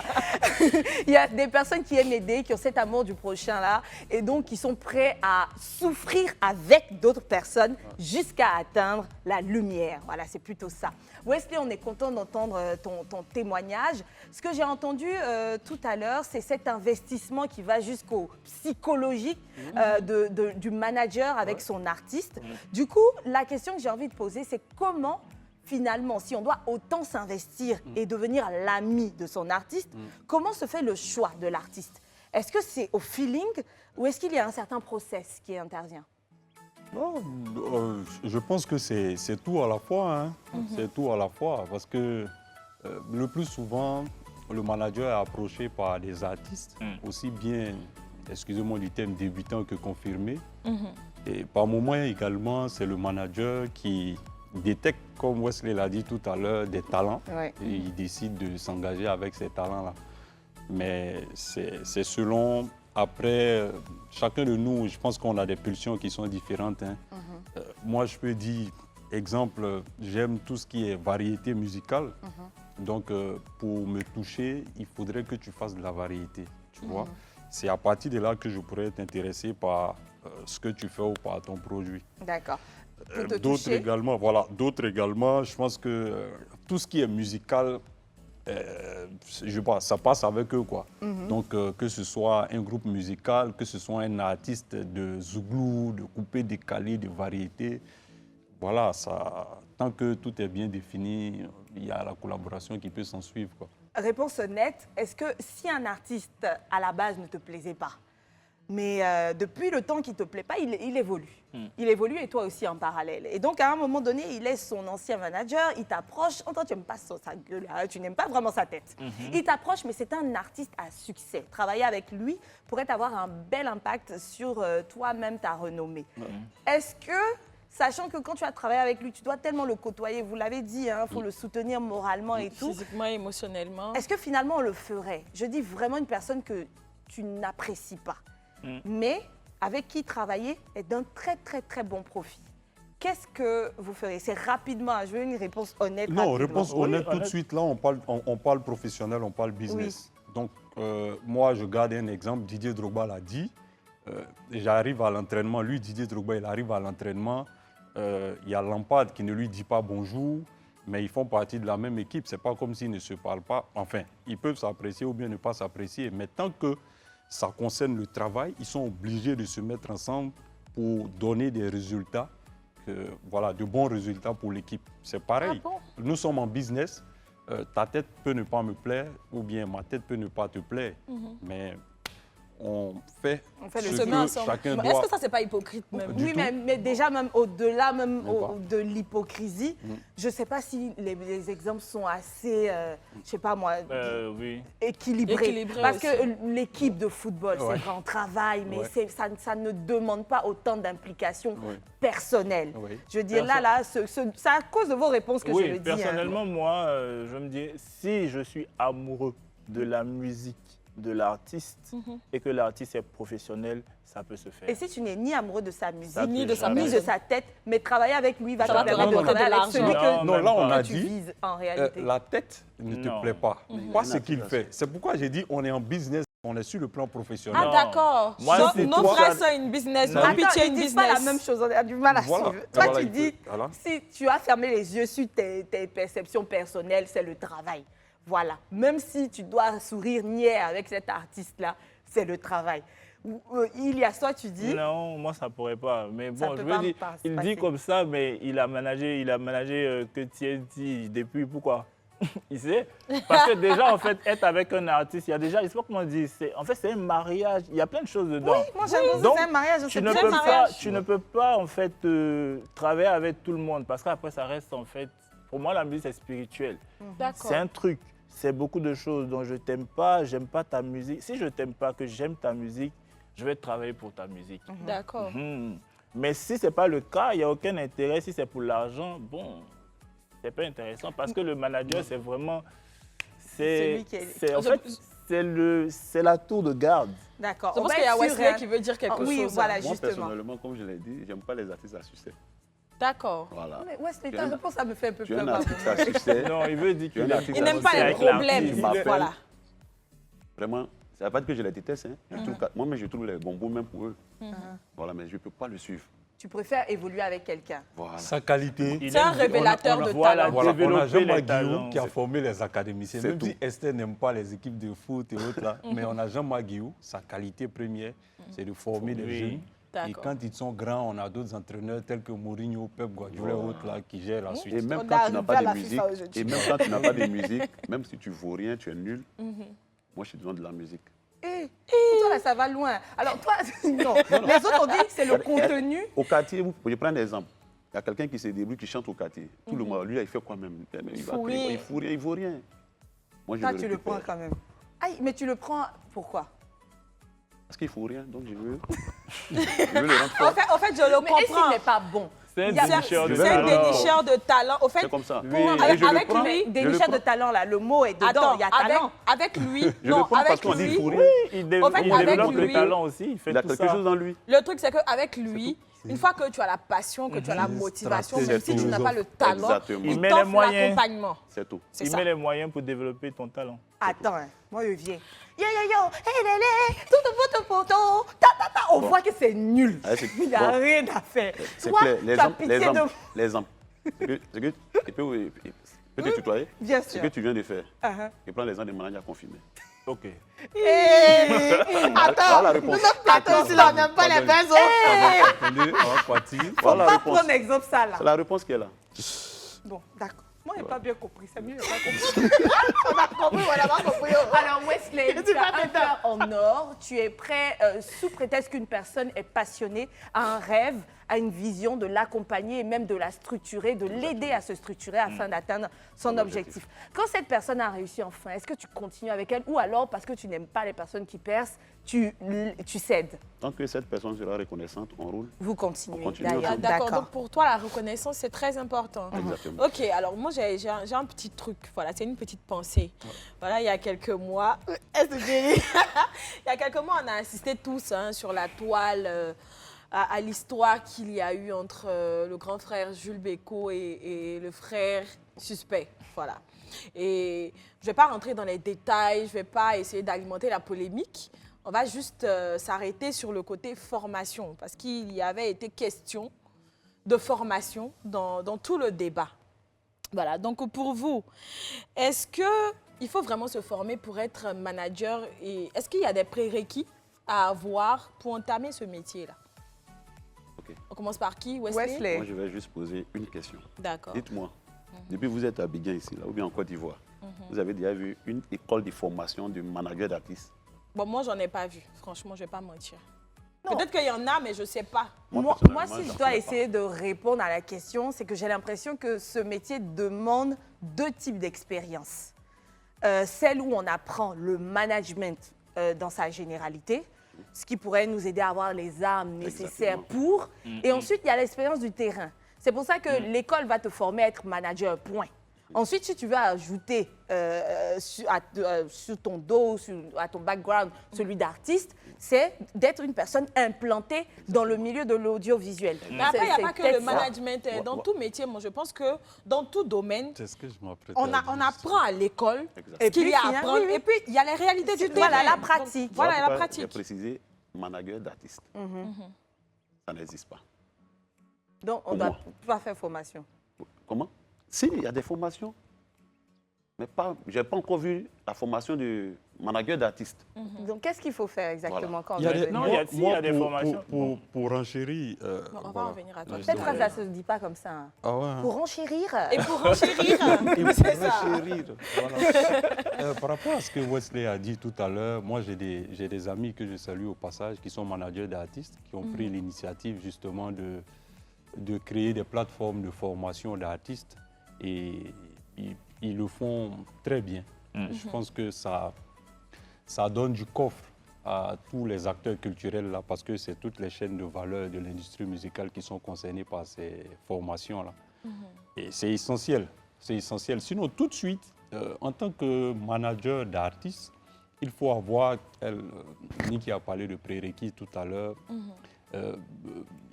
Il y a des personnes qui aiment aider, qui ont cet amour du prochain là, et donc qui sont prêts à souffrir avec d'autres personnes jusqu'à atteindre la lumière. Voilà, c'est plutôt ça. Wesley, on est content d'entendre ton témoignage. Ce que j'ai entendu tout à l'heure, c'est cet investissement qui va jusqu'au psychologique du manager avec son artiste. Du coup, la question que j'ai envie de poser, c'est comment finalement, si on doit autant s'investir et devenir l'ami de son artiste, comment se fait le choix de l'artiste? Est-ce que c'est au feeling ou est-ce qu'il y a un certain process qui intervient? Non, je pense que c'est tout à la fois. Hein. C'est tout à la fois parce que le plus souvent, le manager est approché par des artistes, aussi bien, excusez-moi du terme, débutants que confirmés. Et par moment également, c'est le manager qui détecte, comme Wesley l'a dit tout à l'heure, des talents et il décide de s'engager avec ces talents-là. Mais c'est selon, après, chacun de nous, je pense qu'on a des pulsions qui sont différentes. Hein. Moi, je peux dire, exemple, j'aime tout ce qui est variété musicale. Donc, pour me toucher, il faudrait que tu fasses de la variété, tu vois. C'est à partir de là que je pourrais t'intéresser par ce que tu fais ou par ton produit. D'accord. D'autres également, voilà, d'autres également, je pense que tout ce qui est musical, je pense, ça passe avec eux, quoi. Donc, que ce soit un groupe musical, que ce soit un artiste de zouglou, de coupé, décalé, de variété, voilà, ça, tant que tout est bien défini, il y a la collaboration qui peut s'en suivre, quoi. Réponse nette, est-ce que si un artiste à la base ne te plaisait pas, mais depuis le temps qu'il ne te plaît pas, il évolue. Il évolue et toi aussi en parallèle. Et donc, à un moment donné, il laisse son ancien manager, il t'approche. Toi, tu n'aimes pas sa gueule, tu n'aimes pas vraiment sa tête. Il t'approche, mais c'est un artiste à succès. Travailler avec lui pourrait avoir un bel impact sur toi-même, ta renommée. Est-ce que, sachant que quand tu as travaillé avec lui, tu dois tellement le côtoyer, vous l'avez dit, il faut le soutenir moralement et tout. Physiquement, émotionnellement. Est-ce que finalement, on le ferait? Je dis vraiment une personne que tu n'apprécies pas, mais avec qui travailler est d'un très, très, très bon profit. Qu'est-ce que vous ferez? C'est rapidement, je veux une réponse honnête. Non, rapidement. réponse honnête tout de suite. Là, on parle professionnel, on parle business. Donc, moi, je garde un exemple. Didier Drogba l'a dit. J'arrive à l'entraînement. Lui, Didier Drogba, il arrive à l'entraînement. Il y a Lampard qui ne lui dit pas bonjour, mais ils font partie de la même équipe. Ce n'est pas comme s'ils ne se parlent pas. Enfin, ils peuvent s'apprécier ou bien ne pas s'apprécier. Mais tant que ça concerne le travail, ils sont obligés de se mettre ensemble pour donner des résultats, voilà, de bons résultats pour l'équipe. C'est pareil. Ah bon? Nous sommes en business. Ta tête peut ne pas me plaire ou bien ma tête peut ne pas te plaire. Mais on fait le ce que chacun doit. Est-ce que ça, c'est pas hypocrite même? Oui, mais déjà, même au-delà de l'hypocrisie, je ne sais pas si les exemples sont assez, je ne sais pas moi, équilibrés. Parce que l'équipe de football, c'est grand travail, mais ça ne demande pas autant d'implication personnelle. Je veux dire, c'est à cause de vos réponses que je le dis. Personnellement, moi, je me dis, si je suis amoureux de la musique, de l'artiste et que l'artiste est professionnel, ça peut se faire. Et si tu n'es ni amoureux de sa musique, ni de sa tête, mais travailler avec lui va te permettre de travailler avec celui que tu vises en réalité. La tête ne te plaît pas. Pas ce qu'il fait. C'est pourquoi j'ai dit on est en business, on est sur le plan professionnel. Ah d'accord. Nos frères sont une business, nos pitié une business. Pas la même chose, on a du mal à suivre. Toi tu dis, si tu as fermé les yeux sur tes perceptions personnelles, c'est le travail. Voilà, même si tu dois sourire niais avec cet artiste-là, c'est le travail. Il y a ça, tu dis? Non, moi ça pourrait pas. Mais bon, je veux dire, il dit comme ça, mais il a managé que TNT depuis, pourquoi? Il sait. Parce que déjà, en fait, être avec un artiste, il y a déjà, je sais pas comment dire, en fait, c'est un mariage, il y a plein de choses dedans. Oui, moi j'aime bien, c'est un mariage. Tu ne peux pas, en fait, travailler avec tout le monde, parce qu'après, ça reste, en fait, pour moi, la musique, c'est spirituel. C'est un truc. C'est beaucoup de choses dont je t'aime pas, j'aime pas ta musique. Si je t'aime pas, que j'aime ta musique, je vais travailler pour ta musique. D'accord. Mais si ce n'est pas le cas, il n'y a aucun intérêt. Si c'est pour l'argent, bon, c'est pas intéressant parce que le manager, c'est vraiment... C'est en fait, c'est la tour de garde. D'accord. Je pense qu'il y a Wesley qui veut dire quelque chose. Oui, voilà, Moi, justement. personnellement, comme je l'ai dit, j'aime pas les artistes à succès. D'accord. Voilà. Mais Wesley, ta réponse, ça me fait un peu Tu es peur. un artiste à succès. Non, il veut dire qu'il n'aime pas les problèmes. Voilà. Vraiment, ça ne veut pas dire que je les déteste. Hein. Moi, je trouve les bonbons même pour eux. Voilà, mais je ne peux pas le suivre. Tu préfères évoluer avec quelqu'un. Voilà. Sa qualité. C'est un révélateur de talent. Voilà, on a Développer les Jean-Marc talents, Guillaume qui a formé les académiciens. Même si Esther n'aime pas les équipes de foot et autres, là, mais on a Jean-Marc Guillaume, sa qualité première, c'est de former les jeunes. Et quand ils sont grands, on a d'autres entraîneurs tels que Mourinho, Pep Guardiola et autres là, qui gèrent la suite. Et même quand tu n'as pas de musique, même si tu ne vaux rien, tu es nul, moi je te demande de la musique. Pour toi, là, ça va loin. Alors, toi, non. Les autres ont dit que c'est le contenu. Au quartier, je prends un exemple. Il y a quelqu'un qui se débrouille, qui chante au quartier. Tout le monde, lui, il fait quoi même? Il fout rien, il vaut rien. Moi, je tu le prends quand même. Aïe, mais tu le prends pourquoi? Parce qu'il ne faut rien, donc je veux le rendre fort. En fait, je le comprends. Mais s'il n'est pas bon? C'est un dénicheur de talent. C'est un dénicheur de talent. Au fait, c'est comme ça. Avec lui, dénicheur de talent, là, le mot est dedans, il y a talent. Avec lui, non, avec lui. Il développe le talent aussi, il fait tout ça. Il a quelque chose dans lui. Le truc, c'est qu'avec lui, une fois que tu as la passion, que tu as la motivation, même si tu n'as pas le talent, il t'offre l'accompagnement. C'est tout. Il met les moyens pour développer ton talent. Attends, moi je viens. Yo, on voit que c'est nul. Il n'y a rien à faire. Toi, tu as pitié de... L'exemple. Peut te tutoyer? Bien sûr. Ce que tu viens de faire. Je prends l'exemple des managers confirmés. Ok. Attends, attends, si on n'aime pas les besoins. Faut pas prendre exemple ça là. C'est la réponse qui est là. Bon, d'accord. Moi, je n'ai pas bien compris. C'est mieux, je n'ai pas compris. On a compris, on n'a pas compris. Alors, Wesley, tu as un cœur en or. Tu es prêt, sous prétexte qu'une personne est passionnée, a un rêve, a une vision, de l'accompagner et même de la structurer, de l'aider à se structurer afin d'atteindre son objectif. Quand cette personne a réussi enfin, est-ce que tu continues avec elle ou alors, parce que tu n'aimes pas les personnes qui percent, tu cèdes? Tant que cette personne sera reconnaissante, on roule. Vous continuez. D'accord. Donc pour toi, la reconnaissance, c'est très important. Exactement. Ok, alors moi, j'ai un petit truc. Voilà, c'est une petite pensée. Voilà, il y a quelques mois, il y a quelques mois, on a assisté tous sur la toile à l'histoire qu'il y a eu entre le grand frère Jules Bécaud et le frère suspect. Voilà. Et je ne vais pas rentrer dans les détails, je ne vais pas essayer d'alimenter la polémique. On va juste s'arrêter sur le côté formation, parce qu'il y avait été question de formation dans tout le débat. Voilà, donc pour vous, est-ce qu'il faut vraiment se former pour être manager et est-ce qu'il y a des prérequis à avoir pour entamer ce métier-là? Okay. On commence par qui, Wesley? Moi, je vais juste poser une question. D'accord. Dites-moi, depuis que vous êtes à Abidjan ici, là, ou bien en Côte d'Ivoire, vous avez déjà vu une école de formation de manager d'artistes? Bon, moi, j'en ai pas vu. Franchement, je ne vais pas mentir. Peut-être qu'il y en a, mais je ne sais pas. Moi, si je dois essayer de répondre à la question, c'est que j'ai l'impression que ce métier demande deux types d'expériences. Celle où on apprend le management dans sa généralité, ce qui pourrait nous aider à avoir les armes nécessaires pour. Et ensuite, il y a l'expérience du terrain. C'est pour ça que l'école va te former à être manager, point. Ensuite, si tu veux ajouter sur ton dos, à ton background, celui d'artiste, c'est d'être une personne implantée dans le milieu de l'audiovisuel. Mais après, il n'y a pas que le management. Dans tout métier, moi, je pense que dans tout domaine, on apprend à l'école ce qu'il y a à apprendre. Et puis, il y a les réalités du terrain. Voilà, la pratique. Voilà, la pratique. J'ai précisé manager d'artiste. Ça n'existe pas. Donc, on ne doit pas faire formation. Comment? Si, il y a des formations. Mais je n'ai pas encore vu la formation de manager d'artiste. Donc, qu'est-ce qu'il faut faire exactement quand il y a des formations. Pour renchérir... on va revenir à toi. Cette phrase-là ne se dit pas comme ça. Hein. Ah ouais. Pour renchérir. Et pour renchérir. C'est ça. Voilà. Par rapport à ce que Wesley a dit tout à l'heure, moi, j'ai des amis que je salue au passage qui sont managers d'artistes, qui ont pris l'initiative justement de créer des plateformes de formation d'artistes. Et ils le font très bien. Je pense que ça donne du coffre à tous les acteurs culturels là, parce que c'est toutes les chaînes de valeur de l'industrie musicale qui sont concernées par ces formations-là. Et c'est essentiel, c'est essentiel. Sinon, tout de suite, en tant que manager d'artistes, il faut avoir, Niki a parlé de prérequis tout à l'heure,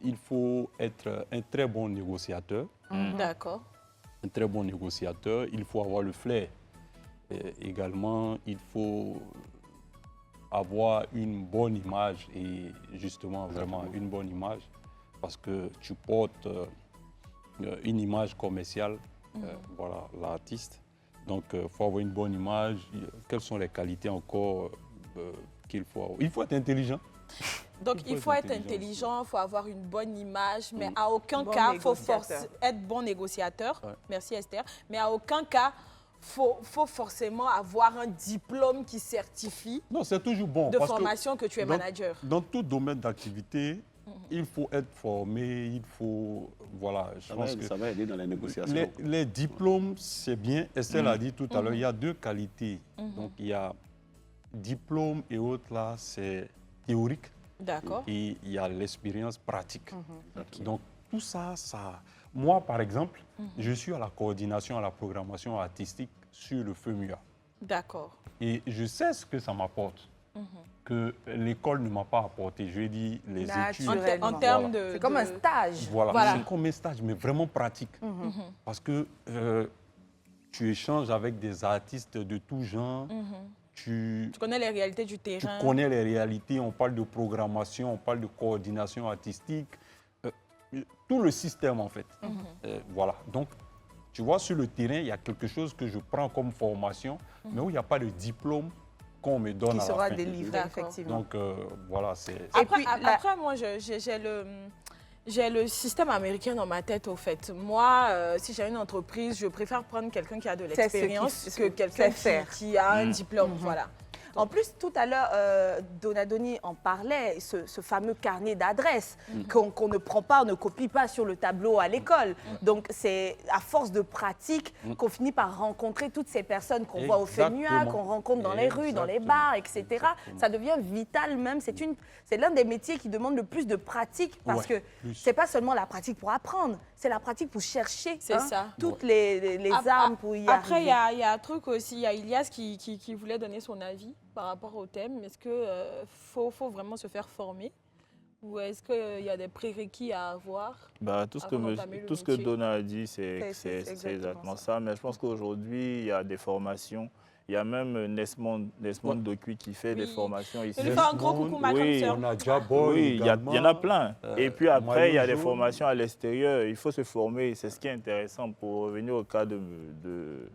il faut être un très bon négociateur. D'accord. Un très bon négociateur, il faut avoir le flair. Également, il faut avoir une bonne image et justement vraiment une bonne image parce que tu portes une image commerciale, voilà, l'artiste. Donc, il faut avoir une bonne image. Quelles sont les qualités encore qu'il faut avoir? Il faut être intelligent. Donc, il faut être intelligent, il faut avoir une bonne image, mais à aucun cas, il faut être bon négociateur. Ouais. Merci Esther. Mais à aucun cas, faut forcément avoir un diplôme qui certifie c'est toujours bon, de formation que tu es manager. Dans tout domaine d'activité, il faut être formé, il faut... Voilà, je pense que ça va aider dans les négociations. Les diplômes, c'est bien. Esther l'a dit tout à l'heure, il y a deux qualités. Donc, il y a diplôme et autres, là, c'est théorique. D'accord. Et il y a l'expérience pratique. Donc, tout ça, Moi, par exemple, je suis à la coordination, à la programmation artistique sur le FEMUA. D'accord. Et je sais ce que ça m'apporte, que l'école ne m'a pas apporté. Je dis les études. En termes de... C'est comme un stage. Voilà. C'est comme un stage, mais vraiment pratique. Parce que tu échanges avec des artistes de tout genre. Tu connais les réalités du terrain. Tu connais les réalités, on parle de programmation, on parle de coordination artistique. Tout le système, en fait. Voilà. Donc, tu vois, sur le terrain, il y a quelque chose que je prends comme formation, mais où il n'y a pas de diplôme qu'on me donne à la fin. Qui sera délivré, effectivement. Donc, voilà, c'est... Après, moi, j'ai le système américain dans ma tête, au fait. Moi, si j'ai une entreprise, je préfère prendre quelqu'un qui a de l'expérience que quelqu'un qui a un diplôme. Voilà. En plus, tout à l'heure, Donadoni en parlait, ce fameux carnet d'adresses qu'on ne prend pas, on ne copie pas sur le tableau à l'école. Donc, c'est à force de pratique qu'on finit par rencontrer toutes ces personnes qu'on voit au FEMUA, qu'on rencontre dans les rues, dans les bars, etc. Ça devient vital même. C'est l'un des métiers qui demande le plus de pratique parce que c'est pas seulement la pratique pour apprendre, c'est la pratique pour chercher toutes les armes pour y arriver. Après, il y a un truc aussi, il y a Ilias qui voulait donner son avis par rapport au thème. Est-ce qu'il faut vraiment se faire former ou est-ce qu'il y a des prérequis à avoir? Tout ce que Donna a dit, c'est exactement ça. Mais je pense qu'aujourd'hui, il y a des formations. Il y a même Nesmond Docuy qui fait des formations ici. Il fait un gros coucou, ma grande sœur. On a Jaboy. Oui, il y en a plein. Et puis après, il y a des formations à l'extérieur. Il faut se former. C'est ce qui est intéressant pour revenir au cas de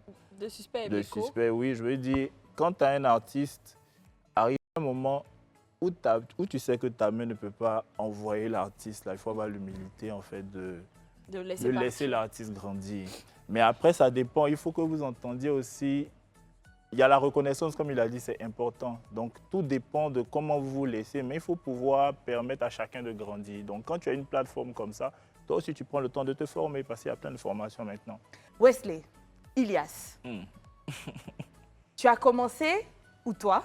Suspect et de Beko. Suspect. Oui, je veux dire, quand tu as un artiste, arrive un moment où tu sais que ta main ne peut pas envoyer l'artiste. Il faut avoir l'humilité, en fait, de laisser l'artiste grandir. Mais après, ça dépend. Il faut que vous entendiez aussi... Il y a la reconnaissance, comme il a dit, c'est important. Donc, tout dépend de comment vous vous laissez, mais il faut pouvoir permettre à chacun de grandir. Donc, quand tu as une plateforme comme ça, toi aussi, tu prends le temps de te former, parce qu'il y a plein de formations maintenant. Wesley, Ilias, tu as commencé, ou toi,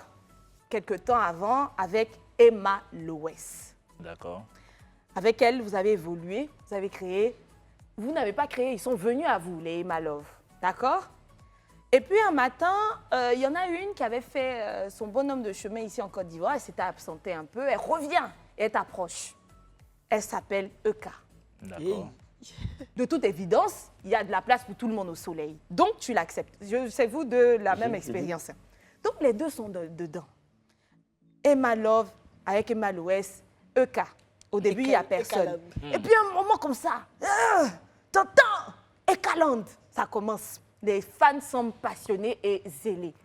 quelque temps avant, avec Emma Loès. D'accord. Avec elle, vous avez évolué, vous avez créé. Vous n'avez pas créé, ils sont venus à vous, les Emma Love. D'accord? Et puis un matin, il y en a une qui avait fait son bonhomme de chemin ici en Côte d'Ivoire. Elle s'était absentée un peu. Elle revient et elle t'approche. Elle s'appelle Eka. D'accord. De toute évidence, il y a de la place pour tout le monde au soleil. Donc, tu l'acceptes. C'est vous de la même expérience. Donc, les deux sont dedans. Emma Love avec Emma Loès, Eka. Au début, il n'y a personne. Et puis, un moment comme ça, t'entends Eka Land. Ça commence. Les fans sont passionnés et zélés.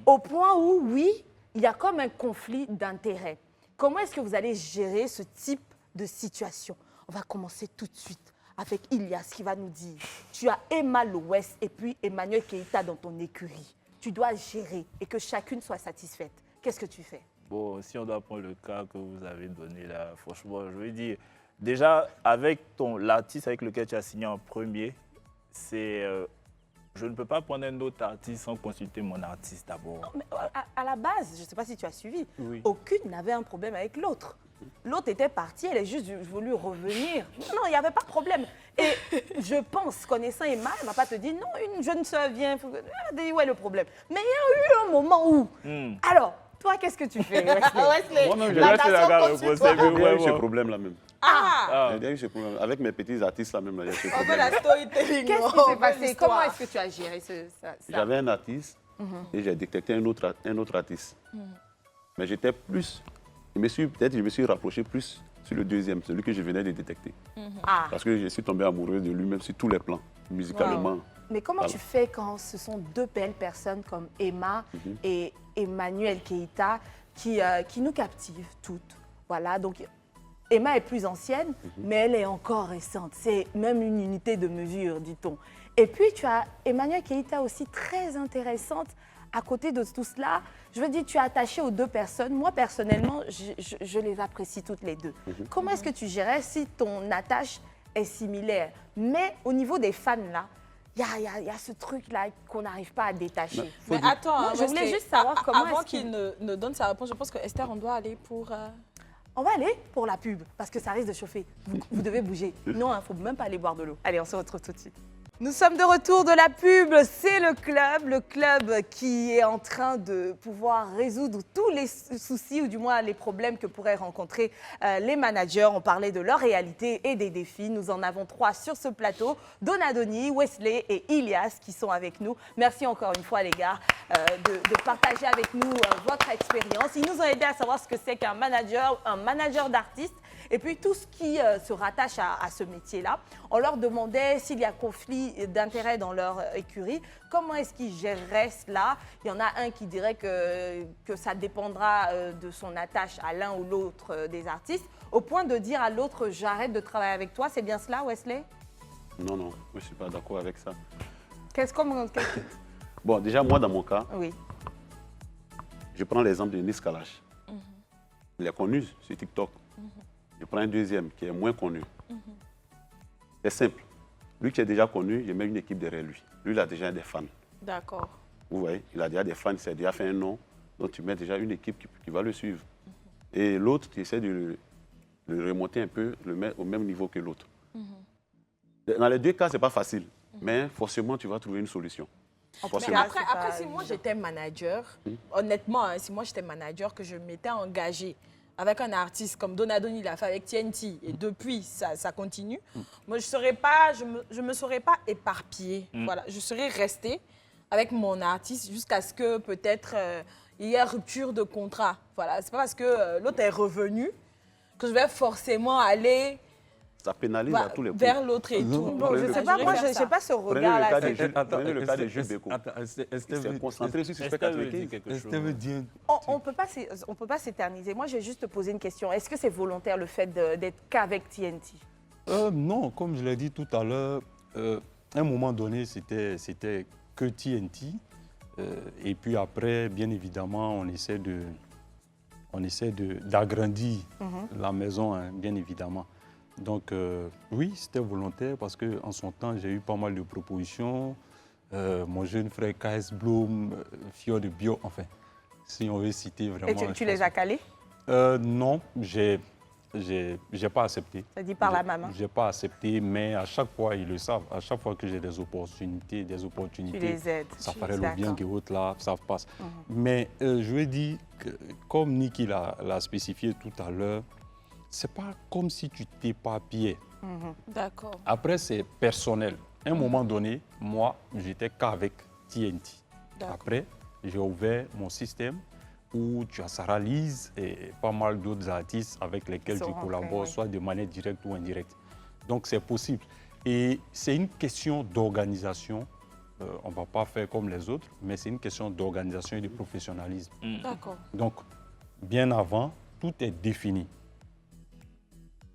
Au point où, oui, il y a comme un conflit d'intérêts. Comment est-ce que vous allez gérer ce type de situation? On va commencer tout de suite avec Ilias qui va nous dire, tu as Emma Loès et puis Emmanuel Keita dans ton écurie. Tu dois gérer et que chacune soit satisfaite. Qu'est-ce que tu fais? Bon, si on doit prendre le cas que vous avez donné là, franchement, je veux dire, déjà, avec l'artiste avec lequel tu as signé en premier, c'est Je ne peux pas prendre un autre artiste sans consulter mon artiste d'abord. Mais à la base, je ne sais pas si tu as suivi, Oui. aucune n'avait un problème avec l'autre. L'autre était partie, elle a juste voulu revenir. Non, il n'y avait pas de problème. Et je pense, connaissant Emma, elle ne va pas te dire, non, une jeune sœur vient. Elle va dire, où est le problème? Mais il y a eu un moment où... Alors, toi, qu'est-ce que tu fais, Wesley? Moi-même, je La reste nation la continue. J'ai eu ce problème-là même. Ah! J'ai eu ce problème. Avec mes petits artistes là même, là, il y a ce On fait problème. la storytelling. Qu'est-ce qui s'est passé? Comment est-ce que tu as géré ça? J'avais un artiste et j'ai détecté un autre artiste. Mais j'étais plus... Je me suis rapproché plus sur le deuxième, celui que je venais de détecter. Ah. Parce que je suis tombé amoureux de lui-même sur tous les plans, musicalement. Mais comment Voilà. tu fais quand ce sont deux belles personnes comme Emma et Emmanuel Keïta qui nous captivent toutes? Voilà, donc Emma est plus ancienne, mais elle est encore récente. C'est même une unité de mesure, dit-on. Et puis tu as Emmanuel Keïta aussi très intéressante. À côté de tout cela, je veux dire, tu es attaché aux deux personnes. Moi, personnellement, je les apprécie toutes les deux. Comment est-ce que tu gérais si ton attache est similaire? Mais au niveau des fans, là, il y a ce truc-là qu'on n'arrive pas à détacher. Mais attends, Moi, hein, je voulais juste savoir comment avant est-ce qu'il ne donne sa réponse, je pense que Esther, on doit aller pour... On va aller pour la pub, parce que ça risque de chauffer. Vous devez bouger. Non, il ne faut même pas aller boire de l'eau. Allez, on se retrouve tout de suite. Nous sommes de retour de la pub, c'est le club qui est en train de pouvoir résoudre tous les soucis ou du moins les problèmes que pourraient rencontrer les managers. On parlait de leur réalité et des défis. Nous en avons 3 sur ce plateau, Donadoni, Wesley et Ilias qui sont avec nous. Merci encore une fois les gars de partager avec nous votre expérience. Ils nous ont aidé à savoir ce que c'est qu'un manager d'artistes. Et puis tout ce qui se rattache à ce métier-là. On leur demandait s'il y a conflit d'intérêts dans leur écurie, comment est-ce qu'ils géreraient cela. Il y en a un qui dirait que ça dépendra de son attache à l'un ou l'autre des artistes, au point de dire à l'autre, j'arrête de travailler avec toi. C'est bien cela, Wesley? Non, moi je ne suis pas d'accord avec ça. Bon, déjà moi dans mon cas, oui. Je prends l'exemple de Nice Kalash. Il est connu sur TikTok. Je prends un deuxième qui est moins connu. C'est simple. Lui qui est déjà connu, je mets une équipe derrière lui. Lui, il a déjà des fans. D'accord. Vous voyez, il a déjà des fans, il s'est déjà fait un nom. Donc tu mets déjà une équipe qui va le suivre. Et l'autre, tu essaies de le remonter un peu, le mettre au même niveau que l'autre. Dans les deux cas, ce n'est pas facile. Mais forcément, tu vas trouver une solution. Mais après, si moi j'étais manager, honnêtement, hein, si moi j'étais manager, que je m'étais engagée avec un artiste comme Donadoni, il a fait avec TNT, et depuis, ça continue, moi je me serais pas éparpillée. Voilà, je serais restée avec mon artiste jusqu'à ce que peut-être il y ait rupture de contrat. Voilà, c'est pas parce que l'autre est revenu que je vais forcément aller... Ça pénalise à tous les points. Vers l'autre et tout. Bon, je ne sais pas, moi, je ne sais pas ce regard-là. Prenez le cas de Jules Béco. Il s'est concentré sur ce spectacle. On ne peut pas s'éterniser. Moi, je vais juste te poser une question. Est-ce que c'est volontaire le fait d'être qu'avec TNT? Non, comme je l'ai dit tout à l'heure, à un moment donné, c'était que TNT. Et puis après, bien évidemment, on essaie d'agrandir la maison, hein, bien évidemment. Donc oui, c'était volontaire parce qu'en son temps, j'ai eu pas mal de propositions. Mon jeune frère KS Bloom, Fior de Bio, enfin, si on veut citer vraiment... Et tu les as calés? Non, j'ai pas accepté. Ça dit par la maman? J'ai pas accepté, mais à chaque fois, ils le savent. À chaque fois que j'ai des opportunités, tu les aides. Ça paraît le bien que autres là, ça passe. Mais je veux dire, que, comme Niki l'a spécifié tout à l'heure, c'est pas comme si tu t'éparpillais. D'accord. Après, c'est personnel. À un moment donné, moi, j'étais qu'avec TNT. Après, j'ai ouvert mon système où tu as Sarah Lise et pas mal d'autres artistes avec lesquels tu collabores, soit de manière directe ou indirecte. Donc, c'est possible. Et c'est une question d'organisation. On ne va pas faire comme les autres, mais c'est une question d'organisation et de professionnalisme. D'accord. Donc, bien avant, tout est défini.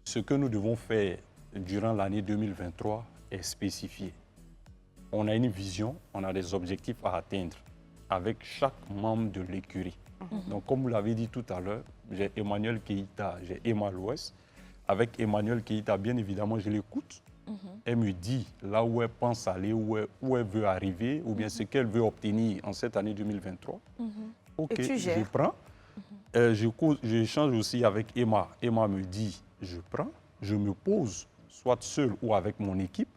Ce que nous devons faire durant l'année 2023 est spécifié. On a une vision, on a des objectifs à atteindre avec chaque membre de l'écurie. Donc, comme vous l'avez dit tout à l'heure, j'ai Emmanuel Keïta, j'ai Emma Louest. avec Emmanuel Keïta, bien évidemment, je l'écoute. Elle me dit là où elle pense aller, où elle veut arriver, ou bien ce qu'elle veut obtenir en cette année 2023. Ok, Et tu gères. je prends. J'échange aussi avec Emma. Emma me dit, je prends, je me pose, soit seul ou avec mon équipe,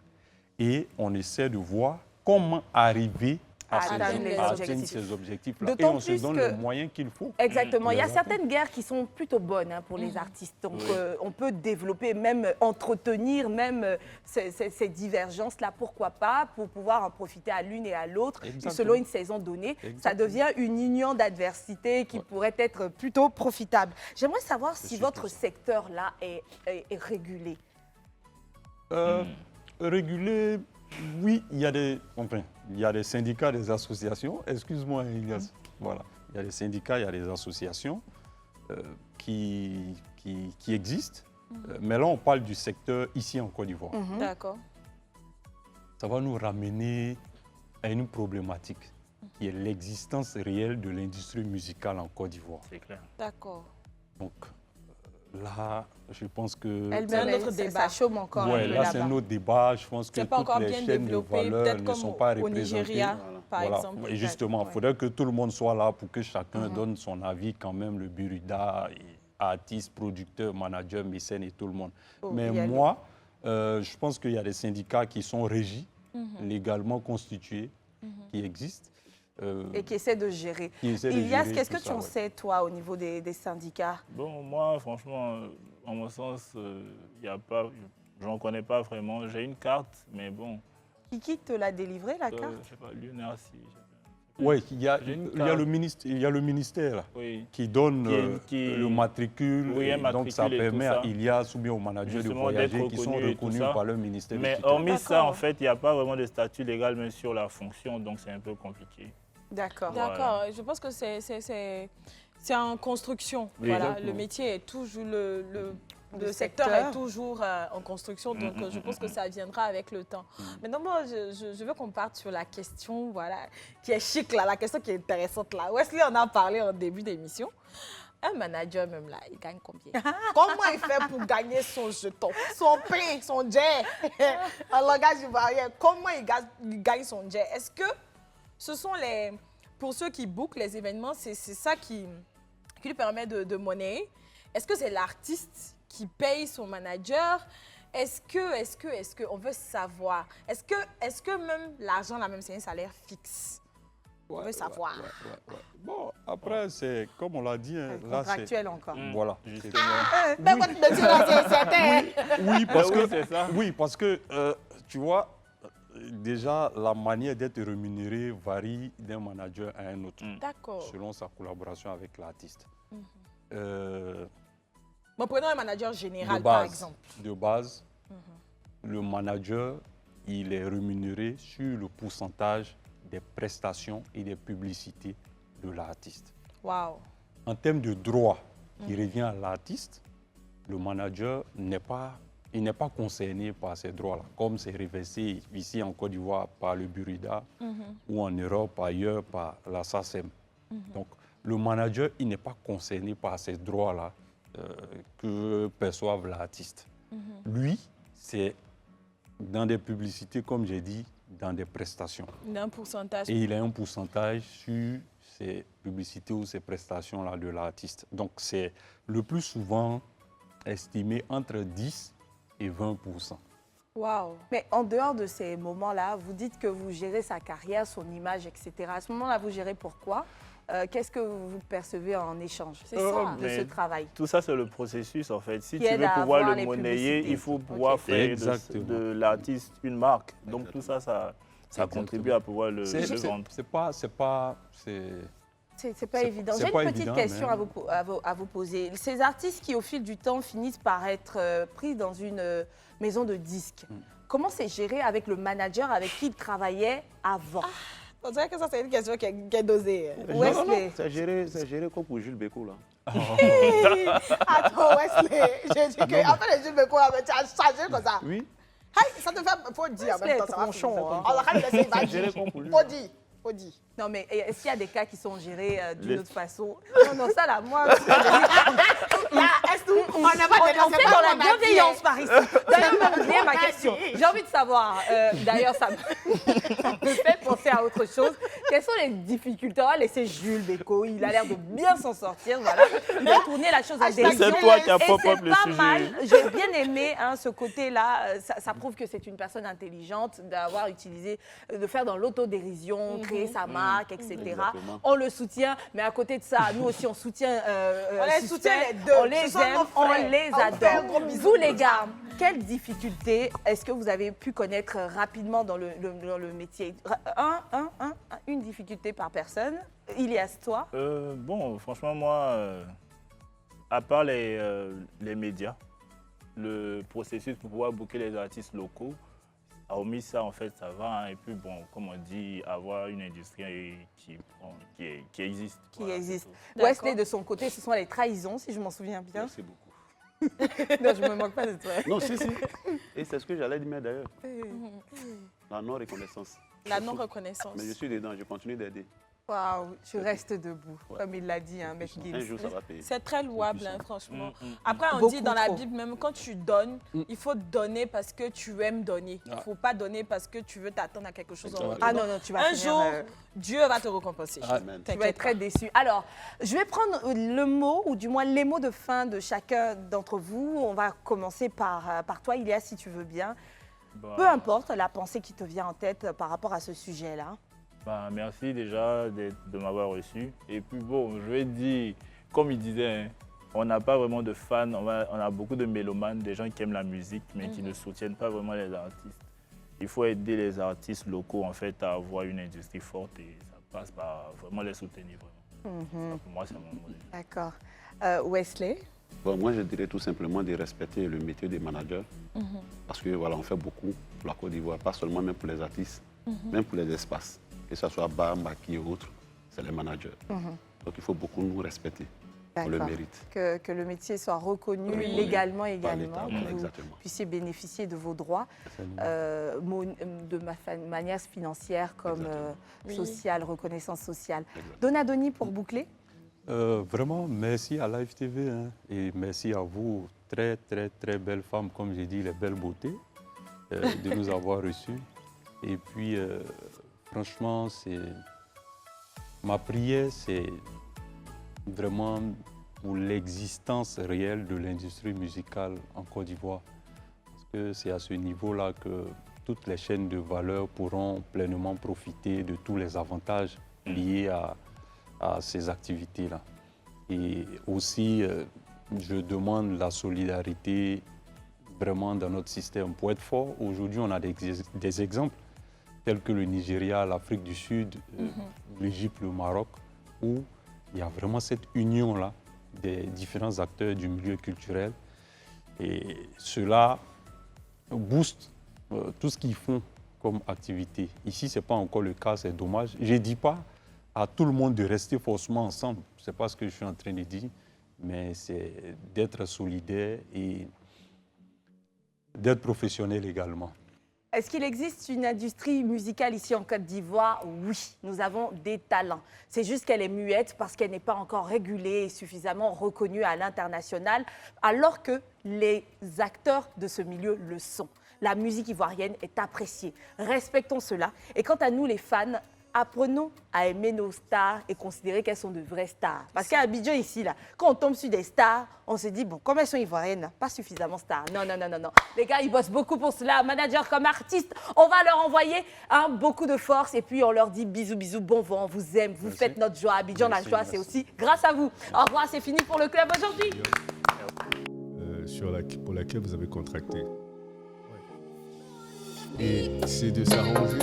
et on essaie de voir comment arriver à atteindre ces objectifs-là. Et on se donne les moyens qu'il faut. Exactement. Il y a certaines guerres qui sont plutôt bonnes pour les artistes. Donc, on peut développer, même entretenir même ces divergences-là, pourquoi pas, pour pouvoir en profiter à l'une et à l'autre, selon une saison donnée. Ça devient une union d'adversité qui pourrait être plutôt profitable. J'aimerais savoir si votre secteur-là est régulé. Régulé, oui, il y a des syndicats, des associations. Excuse-moi, Elias. Voilà. Il y a des syndicats, il y a des associations qui existent. Mais là, on parle du secteur ici en Côte d'Ivoire. D'accord. Ça va nous ramener à une problématique qui est l'existence réelle de l'industrie musicale en Côte d'Ivoire. C'est clair. D'accord. Donc, là, je pense que... C'est un autre débat. Ça chôme encore un peu là, c'est un autre débat. Je pense que toutes les chaînes de valeur ne sont pas représentées. Nigeria, par exemple. Et justement, il faudrait que tout le monde soit là pour que chacun donne son avis quand même, le Burida, artiste, producteur, manager, mécène et tout le monde. Mais moi, je pense qu'il y a des syndicats qui sont régis, légalement constitués, qui existent. Et qui essaie de gérer. Ilias, qu'est-ce que tu en sais, toi, au niveau des syndicats? Bon, moi, franchement, en mon sens, je n'en connais pas vraiment. J'ai une carte, mais bon. Qui te l'a délivré, la carte? Je ne sais pas, l'UNRC. Oui, il y a le ministère qui donne le matricule. Oui, donc ça permet à Ilias ou bien au manager de voyager qui sont reconnus par le ministère. Mais hormis ça, en fait, il n'y a pas vraiment de statut légal même sur la fonction, donc c'est un peu compliqué. D'accord. D'accord. Je pense que c'est en construction. Oui, voilà. Le métier est toujours le secteur est toujours en construction, donc je pense que ça viendra avec le temps. Maintenant, moi, je veux qu'on parte sur la question, voilà, qui est chic là, la question qui est intéressante là. Wesley en a parlé en début d'émission. Un manager même là, il gagne combien? Comment il fait pour gagner son jeton, son prix, son jet en langage ivoirien? Comment il gagne son jet? Est-ce que ce sont pour ceux qui bookent les événements, c'est ça qui lui permet de monnayer? Est-ce que c'est l'artiste qui paye son manager? Est-ce que on veut savoir? Est-ce que même l'argent là même c'est un salaire fixe? On veut savoir. Bon, après c'est comme on l'a dit, là c'est contractuel encore. Voilà. Oui, parce que tu vois. Déjà, la manière d'être rémunéré varie d'un manager à un autre, selon sa collaboration avec l'artiste. Bon, prenons un manager général, par exemple. De base, le manager, il est rémunéré sur le pourcentage des prestations et des publicités de l'artiste. Wow. En termes de droit qui revient à l'artiste, le manager n'est pas concerné par ces droits-là, comme c'est reversé ici en Côte d'Ivoire par le Burida ou en Europe, ailleurs, par la SACEM. Donc, le manager, il n'est pas concerné par ces droits-là que perçoive l'artiste. Lui, c'est dans des publicités, comme j'ai dit, dans des prestations. Il a un pourcentage. Et il a un pourcentage sur ces publicités ou ces prestations-là de l'artiste. Donc, c'est le plus souvent estimé entre 10 et 20%. Wow. Mais en dehors de ces moments-là, vous dites que vous gérez sa carrière, son image, etc. À ce moment-là, vous gérez pourquoi? Qu'est-ce que vous percevez en échange de ce travail? Tout ça, c'est le processus, en fait. Si tu veux pouvoir le monnayer, il faut pouvoir faire de l'artiste une marque. Donc, tout ça, ça contribue à pouvoir le vendre. C'est pas évident. J'ai une petite question à vous poser. Ces artistes qui, au fil du temps, finissent par être pris dans une maison de disques, comment c'est géré avec le manager avec qui ils travaillaient avant? On dirait que ça, c'est une question qui est dosée. Wesley. C'est géré comme pour Jules Bécaud, là. Attends, Wesley. J'ai dit qu'après les Jules Bécaud, tu as changé comme ça. Oui. Hey, ça te fait... Faut dire en même temps, ça va tronchon. Alors, faut dire. Non, mais est-ce qu'il y a des cas qui sont gérés d'une autre façon? Non, ça là, moi, On n'a pas de On fait dans la bienveillance par ici. D'ailleurs, vous m'avez oublié ma question. J'ai envie de savoir, d'ailleurs, ça me fait penser à autre chose. Quelles sont les difficultés? On va laisser Jules Bécaud, il a l'air de bien s'en sortir, voilà. Il va tourner la chose en dérision. C'est toi qui as Et pop-up le c'est pas sujet. mal. J'ai bien aimé ce côté-là. Ça prouve que c'est une personne intelligente d'avoir utilisé, de faire dans l'autodérision, créer sa marque, etc. Exactement. On le soutient, mais à côté de ça, nous aussi, on soutient On les Suspect. soutient les deux. On les Ce sont aime, nos on frères. les On fait un adore. gros bisou. Vous, les gars, quelles difficultés est-ce que vous avez pu connaître rapidement dans le métier? Une difficulté par personne. Ilias, toi? Bon, franchement, moi, à part les médias, le processus pour pouvoir booker les artistes locaux, hormis ça, en fait, ça va. Hein. Et puis, bon, comme on dit, avoir une industrie qui existe. Qui Voilà, existe. c'est tout. Wesley, de son côté, ce sont les trahisons, si je m'en souviens bien. Merci beaucoup. Non, je ne me moque pas de toi. Non, si. Et c'est ce que j'allais dire d'ailleurs. La non-reconnaissance. La non-reconnaissance. Mais je suis dedans, je continue d'aider. Waouh, je reste debout, comme il l'a dit, hein, Maître Un Gims. jour, ça va payer. C'est très louable, hein, franchement. Mm, mm, Après, on Beaucoup dit dans la trop. Bible, même quand tu donnes, il faut donner parce que tu aimes donner. Il ne faut pas donner parce que tu veux t'attendre à quelque chose en retour. Ah non, non, tu vas Un finir, jour, Dieu va te récompenser. Amen. tu vas être très déçu. Alors, je vais prendre le mot, ou du moins les mots de fin de chacun d'entre vous. On va commencer par toi, Ilias, si tu veux bien. Bah, Peu importe la pensée qui te vient en tête par rapport à ce sujet-là. bah, merci déjà de m'avoir reçu. Et puis, bon, je vais dire, comme il disait, hein, on n'a pas vraiment de fans, on a beaucoup de mélomanes, des gens qui aiment la musique, mais qui ne soutiennent pas vraiment les artistes. Il faut aider les artistes locaux, en fait, à avoir une industrie forte et ça passe par vraiment les soutenir. Vraiment. Ça, pour moi, c'est mon mot de vie. D'accord. Wesley? Bon, moi, je dirais tout simplement de respecter le métier des managers. Parce que voilà, on fait beaucoup pour la Côte d'Ivoire, pas seulement même pour les artistes, même pour les espaces. Que ce soit bar, maquis ou autre, c'est les managers. Donc il faut beaucoup nous respecter. On le D'accord. mérite. Que le métier soit reconnu Reconnu légalement par également, l'État, que vous exactement. puissiez bénéficier de vos droits de manière financière comme sociale, reconnaissance sociale. Donadoni pour boucler. Vraiment, merci à Live TV hein, et merci à vous, très, très, très belles femmes, comme j'ai dit, les belles beautés, de nous avoir reçus. Et puis, franchement, ma prière, c'est vraiment pour l'existence réelle de l'industrie musicale en Côte d'Ivoire. Parce que c'est à ce niveau-là que toutes les chaînes de valeur pourront pleinement profiter de tous les avantages liés à ces activités-là. Et aussi, je demande la solidarité vraiment dans notre système. Pour être fort, aujourd'hui, on a des exemples tels que le Nigeria, l'Afrique du Sud, l'Égypte, le Maroc, où il y a vraiment cette union-là des différents acteurs du milieu culturel. Et cela booste tout ce qu'ils font comme activité. Ici, ce n'est pas encore le cas, c'est dommage. Je ne dis pas à tout le monde de rester forcément ensemble. Ce n'est pas ce que je suis en train de dire, mais c'est d'être solidaire et d'être professionnel également. Est-ce qu'il existe une industrie musicale ici en Côte d'Ivoire? Oui, nous avons des talents. C'est juste qu'elle est muette parce qu'elle n'est pas encore régulée et suffisamment reconnue à l'international, alors que les acteurs de ce milieu le sont. La musique ivoirienne est appréciée. Respectons cela. Et quant à nous, les fans, apprenons à aimer nos stars et considérer qu'elles sont de vraies stars. Parce qu'à Abidjan, ici, là, quand on tombe sur des stars, on se dit, bon, comme elles sont ivoiriennes, pas suffisamment stars. Non, non, non, non, non. Les gars, ils bossent beaucoup pour cela. Managers comme artistes, on va leur envoyer beaucoup de force et puis on leur dit bisous, bisous, bon vent, on vous aime, vous faites notre joie. Abidjan, la joie, c'est aussi grâce à vous. Au revoir, c'est fini pour le club aujourd'hui. Pour laquelle vous avez contracté. Et c'est de s'arranger